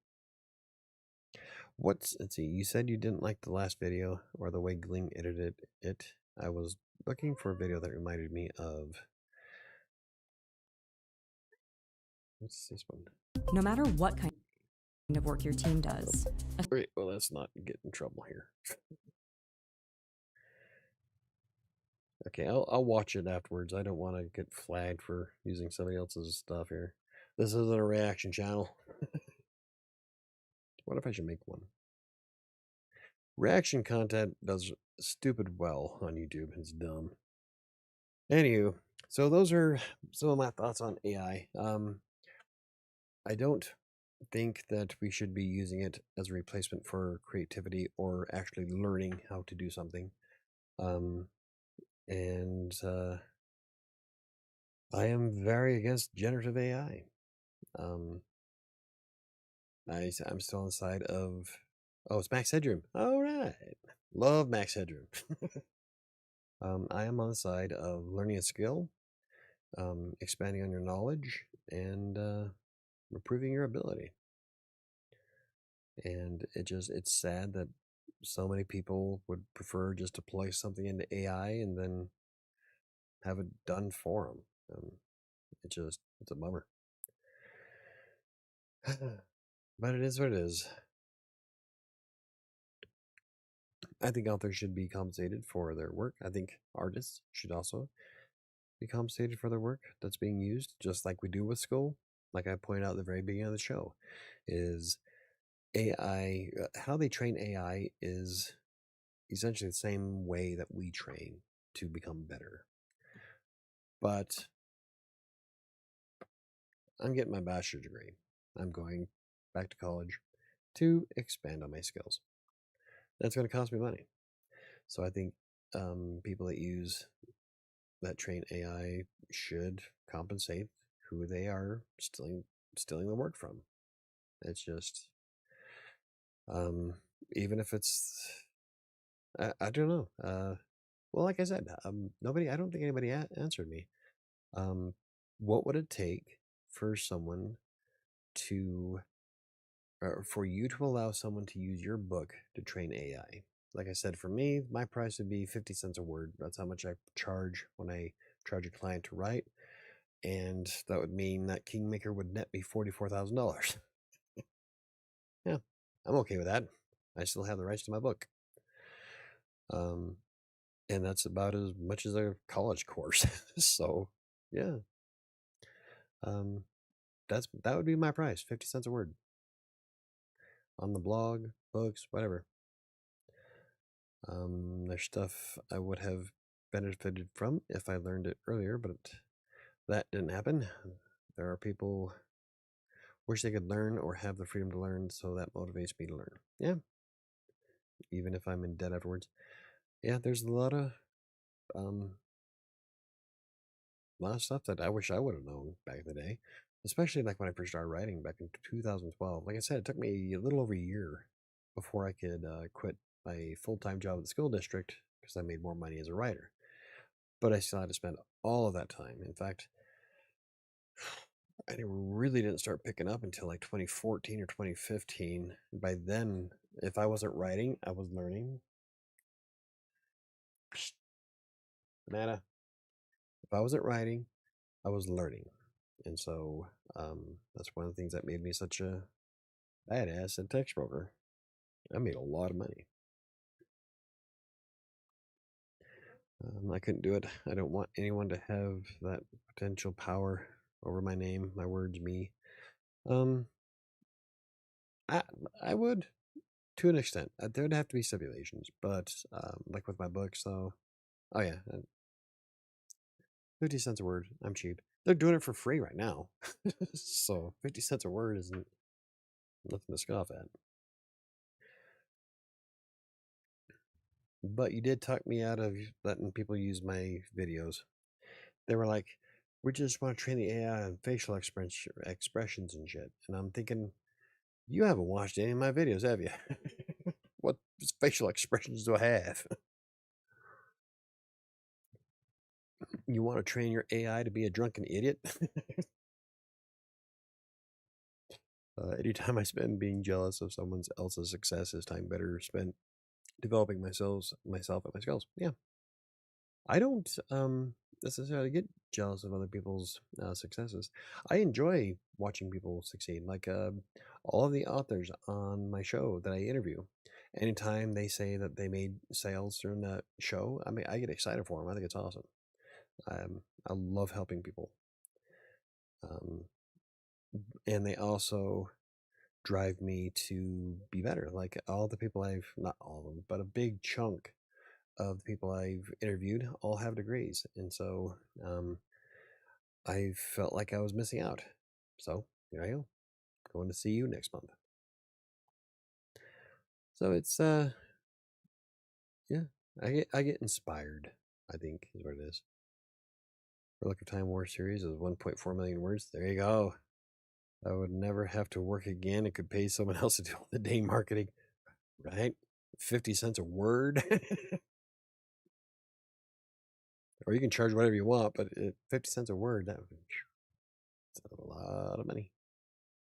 Let's see, you said you didn't like the last video or the way Gling edited it. I was looking for a video that reminded me of, what's this one? No matter what kind of work your team does. Wait, well, let's not get in trouble here. Okay, I'll watch it afterwards. I don't want to get flagged for using somebody else's stuff here. This isn't a reaction channel. What if I should make one? Reaction content does stupid well on YouTube. It's dumb. Anywho, so those are some of my thoughts on AI. I don't think that we should be using it as a replacement for creativity or actually learning how to do something. And I am very against generative AI. I'm still on the side of, it's Max Headroom. All right. Love Max Headroom. I am on the side of learning a skill, expanding on your knowledge, and improving your ability. And it's sad that so many people would prefer just to plug something into AI and then have it done for them. It's a bummer. But it is what it is. I think authors should be compensated for their work. I think artists should also be compensated for their work that's being used, just like we do with school. Like I pointed out at the very beginning of the show, is AI, how they train AI is essentially the same way that we train to become better. But I'm getting my bachelor's degree. I'm going back to college to expand on my skills. That's going to cost me money. So I think people that train AI should compensate who they are stealing the work from. It's just, even if it's, I don't know. Well, like I said, I don't think anybody answered me. What would it take for someone to, or for you to allow someone to use your book to train AI? Like I said, for me, my price would be 50 cents a word. That's how much I charge when I charge a client to write. And that would mean that Kingmaker would net me $44,000. Yeah, I'm okay with that. I still have the rights to my book. Um, and that's about as much as a college course. So, yeah, um, that would be my price, 50 cents a word on the blog, books, whatever. There's stuff I would have benefited from if I learned it earlier, but that didn't happen. There are people wish they could learn or have the freedom to learn, so that motivates me to learn. Yeah, even if I'm in debt afterwards. Yeah, there's um a lot of stuff that I wish I would have known back in the day, especially like when I first started writing back in 2012. Like I said, it took me a little over a year before I could quit my full-time job at the school district because I made more money as a writer. But I still had to spend all of that time. In fact, I really didn't start picking up until like 2014 or 2015. By then, if I wasn't writing, I was learning. Nada. If I wasn't writing, I was learning. And so that's one of the things that made me such a badass at text broker. I made a lot of money. I couldn't do it. I don't want anyone to have that potential power over my name, my words, me. Um, I I would to an extent. There'd have to be stipulations, but like with my books, though. Oh yeah, 50 cents a word. I'm cheap. They're doing it for free right now, so 50 cents a word isn't nothing to scoff at. But you did talk me out of letting people use my videos. They were like, "We just want to train the AI on facial expressions and shit." And I'm thinking, you haven't watched any of my videos, have you? What facial expressions do I have? You want to train your AI to be a drunken idiot? Anytime I spend being jealous of someone else's success is time better spent developing myself and my skills. Yeah, I don't necessarily get jealous of other people's successes. I enjoy watching people succeed. Like all of the authors on my show that I interview, anytime they say that they made sales during that show, I mean, I get excited for them. I think it's awesome. I love helping people, um, and they also drive me to be better. Like all the people not all of them, but a big chunk of the people I've interviewed all have degrees. And so I felt like I was missing out. So here I go, going to see you next month. So it's, yeah, I get inspired, I think is what it is. Relic of Time War series is 1.4 million words. There you go. I would never have to work again. It could pay someone else to do all the dang marketing, right? 50 cents a word. Or you can charge whatever you want, but 50 cents a word, that's a lot of money.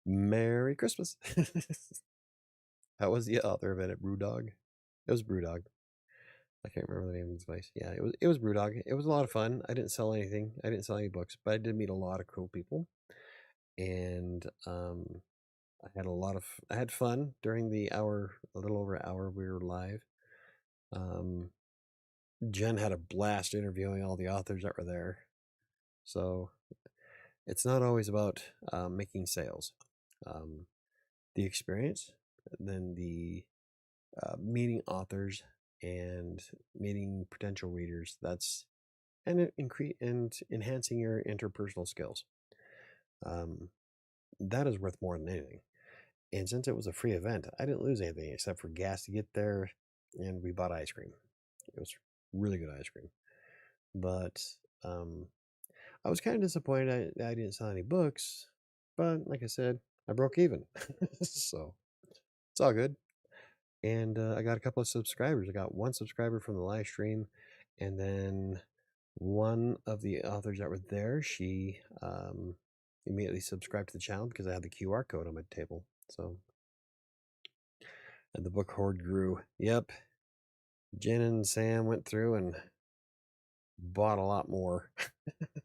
Merry Christmas. That was the author of it, Brewdog. It was Brewdog. I can't remember the name of his place. Yeah, it was Brewdog. It was a lot of fun. I didn't sell anything. I didn't sell any books, but I did meet a lot of cool people, and I had fun during the hour, a little over an hour we were live. Um, Jen had a blast interviewing all the authors that were there. So it's not always about making sales. Um, the experience then the meeting authors and meeting potential readers. That's and enhancing your interpersonal skills. That is worth more than anything. And since it was a free event, I didn't lose anything except for gas to get there, and we bought ice cream. It was really good ice cream. But I was kind of disappointed I didn't sell any books. But like I said, I broke even. So it's all good. And I got a couple of subscribers. I got one subscriber from the live stream, and then one of the authors that were there, she immediately subscribed to the channel because I had the QR code on my table. So, and the book hoard grew. Yep, Jen and Sam went through and bought a lot more.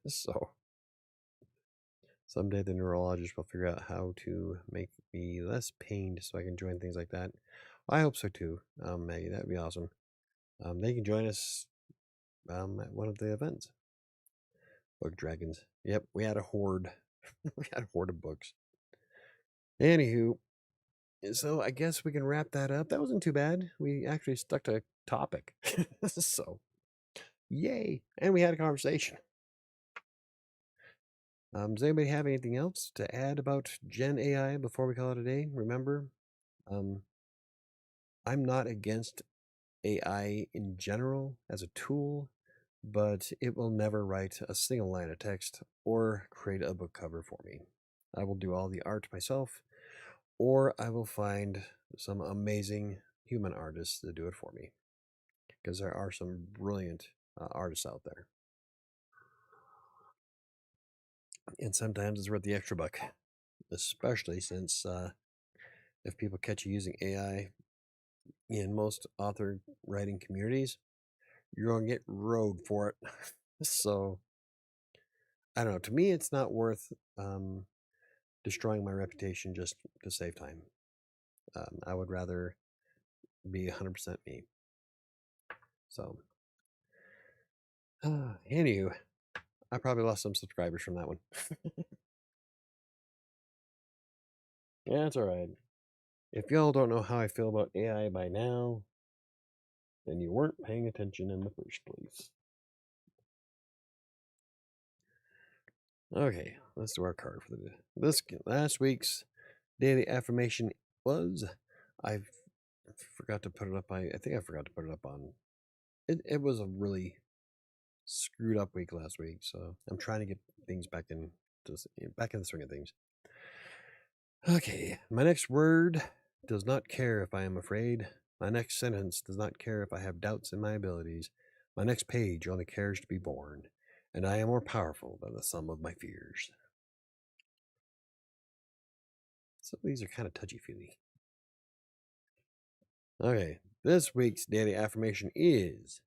So someday the neurologist will figure out how to make me less pained so I can join things like that. I hope so too, Maggie. That'd be awesome. They can join us at one of the events. Book dragons. Yep, we had a hoard. We had a hoard of books. Anywho, so I guess we can wrap that up. That wasn't too bad. We actually stuck to a topic. So, yay. And we had a conversation. Does anybody have anything else to add about Gen AI before we call it a day? Remember, um, I'm not against AI in general as a tool, but it will never write a single line of text or create a book cover for me. I will do all the art myself, or I will find some amazing human artists to do it for me, because there are some brilliant artists out there. And sometimes it's worth the extra buck, especially since if people catch you using AI in most author writing communities, you're going to get rode for it. So, I don't know. To me, it's not worth destroying my reputation just to save time. I would rather be 100% me. So, anywho, I probably lost some subscribers from that one. Yeah, it's all right. If y'all don't know how I feel about AI by now, then you weren't paying attention in the first place. Okay, let's do our card for the day. This last week's daily affirmation was I forgot to put it up. I think I forgot to put it up on. It was a really screwed up week last week, so I'm trying to get things back in the swing of things. Okay, my next word does not care if I am afraid. My next sentence does not care if I have doubts in my abilities. My next page only cares to be born, and I am more powerful than the sum of my fears. Some of these are kind of touchy-feely. Okay, this week's daily affirmation is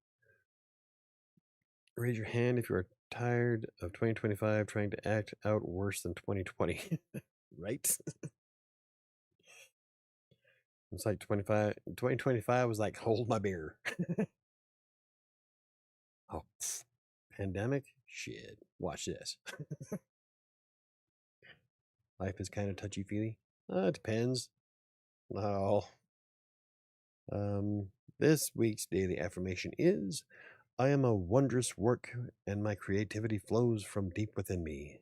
raise your hand if you are tired of 2025 trying to act out worse than 2020. Right? It's like 2025 was like, hold my beer. Oh, pandemic? Shit. Watch this. Life is kind of touchy-feely. It depends. Not all. This week's daily affirmation is I am a wondrous work and my creativity flows from deep within me.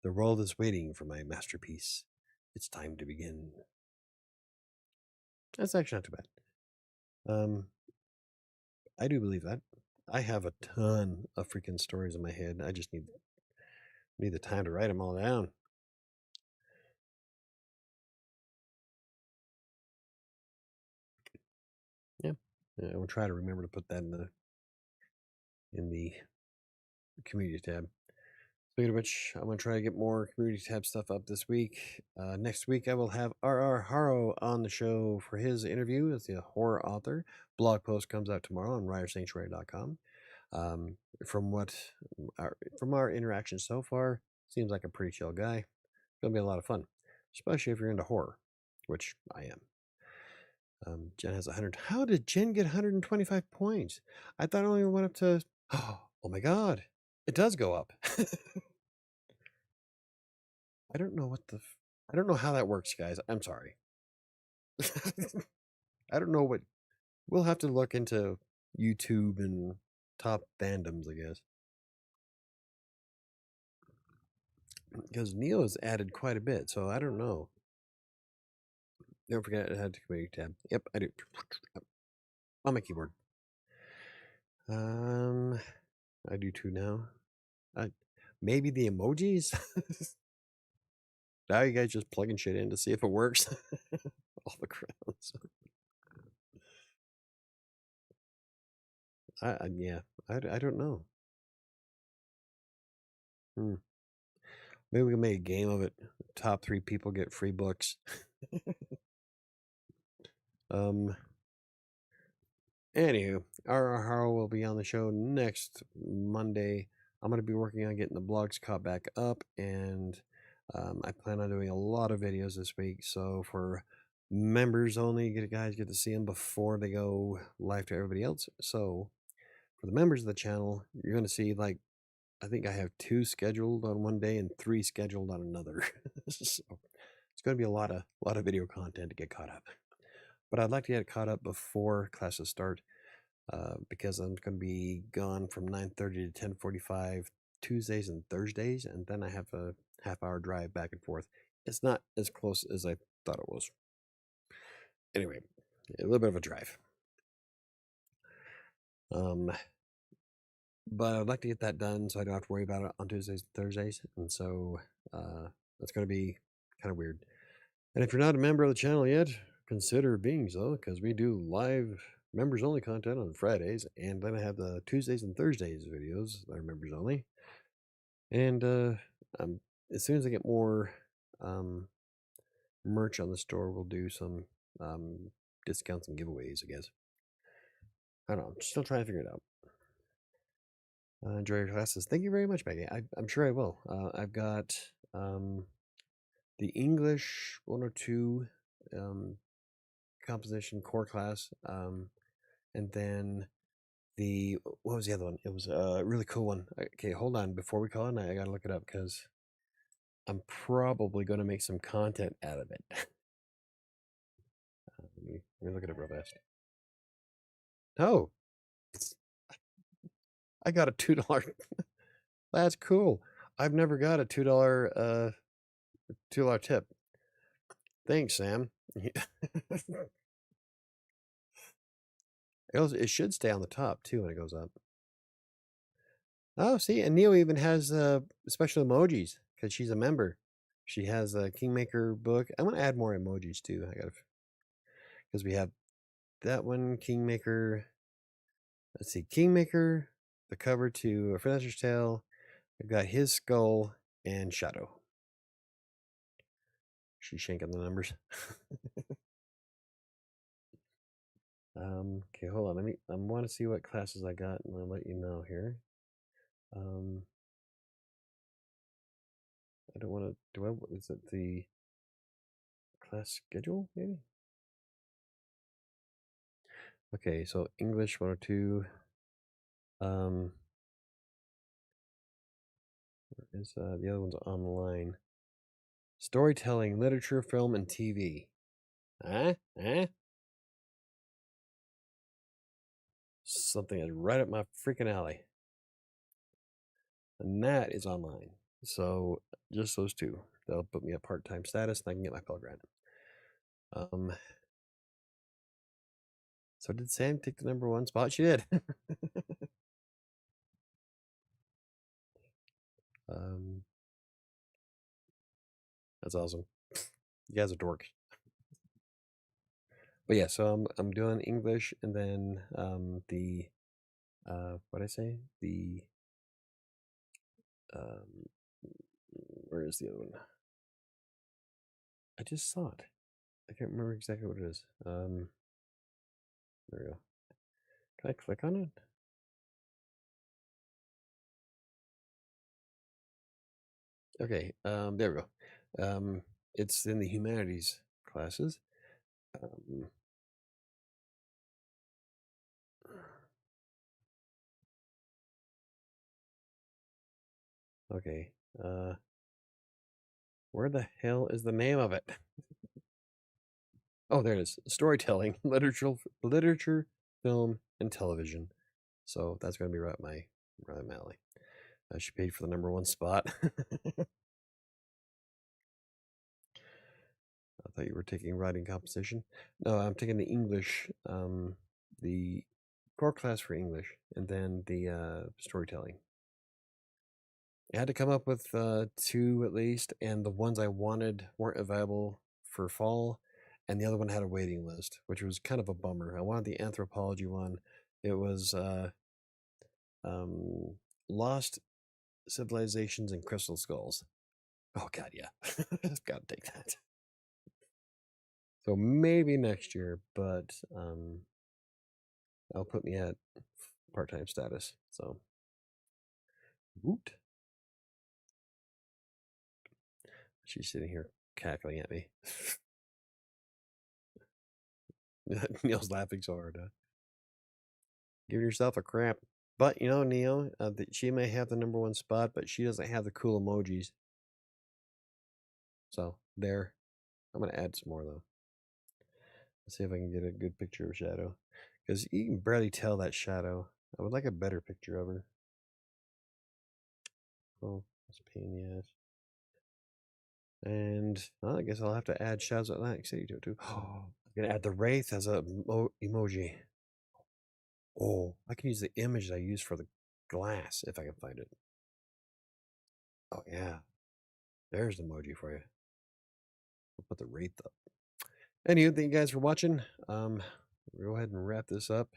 The world is waiting for my masterpiece. It's time to begin. That's actually not too bad. I do believe that. I have a ton of freaking stories in my head. I just need the time to write them all down. Yeah. I will try to remember to put that in the community tab. Speaking of which, I'm going to try to get more community tab stuff up this week. Next week, I will have R.R. Haro on the show for his interview as the horror author. Blog post comes out tomorrow on WriterSanctuary.com. From our interaction so far, seems like a pretty chill guy. It's going to be a lot of fun, especially if you're into horror, which I am. Jen has 100. How did Jen get 125 points? I thought it only went up to. Oh my God. It does go up. I don't know I don't know how that works, guys. I'm sorry. I don't know what we'll have to look into YouTube and top fandoms, I guess. Because Neo has added quite a bit, so I don't know. Don't forget I had to community tab. Yep, I do. On my keyboard. Um, I do too now. Maybe the emojis. Now you guys just plugging shit in to see if it works. All the crowns. Yeah, I don't know. Hmm. Maybe we can make a game of it. Top 3 people get free books. um. Anywho, our will be on the show next Monday. I'm going to be working on getting the blogs caught back up, and I plan on doing a lot of videos this week. So for members only, you guys get to see them before they go live to everybody else. So for the members of the channel, you're going to see, like, I think I have 2 scheduled on one day and 3 scheduled on another. So it's going to be a lot of video content to get caught up. But I'd like to get caught up before classes start. Because I'm going to be gone from 9:30 to 10:45 Tuesdays and Thursdays, and then I have a half-hour drive back and forth. It's not as close as I thought it was. Anyway, a little bit of a drive. But I'd like to get that done so I don't have to worry about it on Tuesdays and Thursdays, and so that's going to be kind of weird. And if you're not a member of the channel yet, consider being so, because we do live members only content on Fridays, and then I have the Tuesdays and Thursdays videos that are members only. And as soon as I get more merch on the store, we'll do some discounts and giveaways, I guess. I don't know. I'm still trying to figure it out. Enjoy your classes. Thank you very much, Maggie. I'm sure I will. I've got the English 102 composition core class, and then what was the other one? It was a really cool one. Okay, hold on. Before we call it, I gotta look it up because I'm probably going to make some content out of it. Let me look at it real fast. Oh, I got a $2. That's cool. I've never got a $2 tip. Thanks, Sam. It should stay on the top too when it goes up. Oh, see, and Neo even has special emojis because she's a member. She has a Kingmaker book. I'm gonna add more emojis too. I gotta, because we have that one Kingmaker. Let's see, Kingmaker, the cover to A Finisher's Tale. I've got his skull and Shadow. She's shanking the numbers. Okay, hold on. I want to see what classes I got, and I'll let you know here. I don't want to. Is it the class schedule? Maybe. Okay, so English 102. Where is the other one's online? Storytelling, literature, film, and TV. Huh? Something that's right up my freaking alley. And that is online. So just those 2. That'll put me at part-time status, and I can get my Pell Grant. So did Sam take the #1 spot? She did. That's awesome. You guys are dorks. But yeah, so I'm doing English, and then the what I say? The where is the other one? I just saw it. I can't remember exactly what it is. There we go. Can I click on it? Okay, there we go. It's in the humanities classes. Okay, where the hell is the name of it? Oh, there it is. Storytelling, literature, film, and television. So that's going to be right up my alley. She paid for the #1 spot. I thought you were taking writing composition. No, I'm taking the English, the core class for English, and then the storytelling. I had to come up with 2 at least, and the ones I wanted weren't available for fall, and the other one had a waiting list, which was kind of a bummer. I wanted the anthropology one. It was um, Lost Civilizations and Crystal Skulls. Oh God, yeah, I've got to take that. So maybe next year, but that'll put me at part-time status. So, woot. She's sitting here cackling at me. Neil's laughing so hard. Giving yourself a cramp. But you know, Neo, she may have the #1 spot, but she doesn't have the cool emojis. So there, I'm gonna add some more though. Let's see if I can get a good picture of Shadow, because you can barely tell that Shadow. I would like a better picture of her. Oh, that's a pain in the ass. And well, I guess I'll have to add Shadows Atlantic City to it too. Oh, I'm gonna add the Wraith as a emoji. Oh, I can use the image I used for the glass if I can find it. Oh yeah, there's the emoji for you. We'll put the Wraith up. Anywho, thank you guys for watching. We'll go ahead and wrap this up.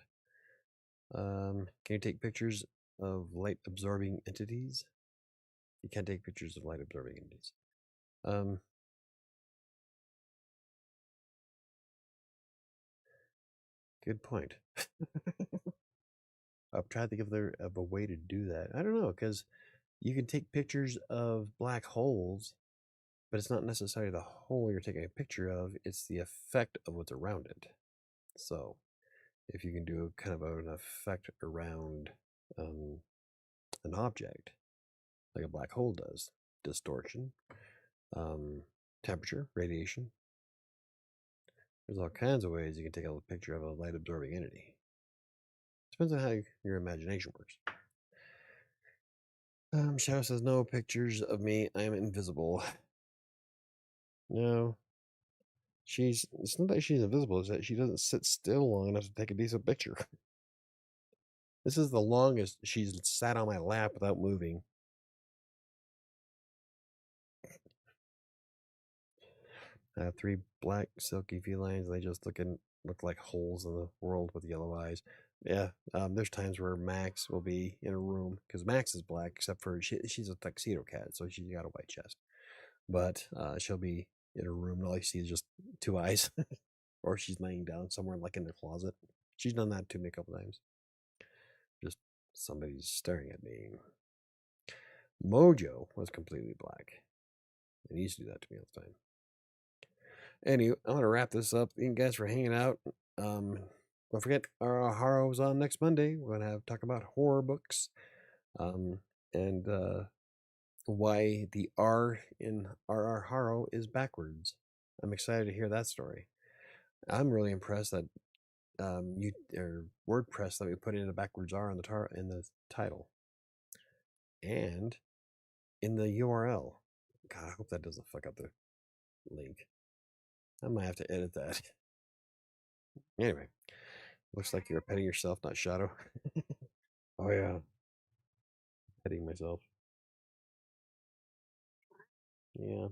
Can you take pictures of light absorbing entities? You can't take pictures of light absorbing entities. Good point. I've tried to think of a way to do that. I don't know, because you can take pictures of black holes, but it's not necessarily the hole you're taking a picture of, it's the effect of what's around it. So if you can do kind of an effect around an object, like a black hole does, distortion, temperature, radiation, there's all kinds of ways you can take a picture of a light absorbing entity. Depends on how your imagination works. Shadow says no pictures of me. I am invisible. No, it's not that she's invisible, it's that she doesn't sit still long enough to take a decent picture. This is the longest she's sat on my lap without moving. I have 3 black silky felines. They just look like holes in the world with yellow eyes. Yeah, there's times where Max will be in a room, because Max is black, except for she's a tuxedo cat, so she's got a white chest. But she'll be in a room and all you see is just 2 eyes, or she's laying down somewhere like in the closet. She's done that to me a couple times. Just somebody's staring at me. Mojo was completely black, and he used to do that to me all the time. Anyway, I'm gonna wrap this up. Thank you guys for hanging out. Don't forget our horror is on next Monday. We're gonna talk about horror books, and why the R in RR Haro is backwards. I'm excited to hear that story. I'm really impressed that WordPress let me put in a backwards R in the title and in the URL. God, I hope that doesn't fuck up the link. I might have to edit that. Anyway, looks like you're petting yourself, not Shadow. Oh yeah, petting myself. Yeah.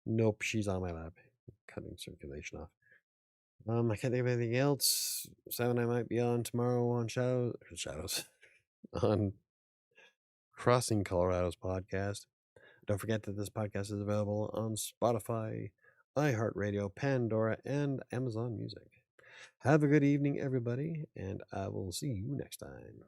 Nope, she's on my lap, cutting circulation off. I can't think of anything else. Seven, I might be on tomorrow on Shadows on Crossing Colorado's podcast. Don't forget that this podcast is available on Spotify, iHeartRadio, Pandora, and Amazon Music. Have a good evening, everybody, and I will see you next time.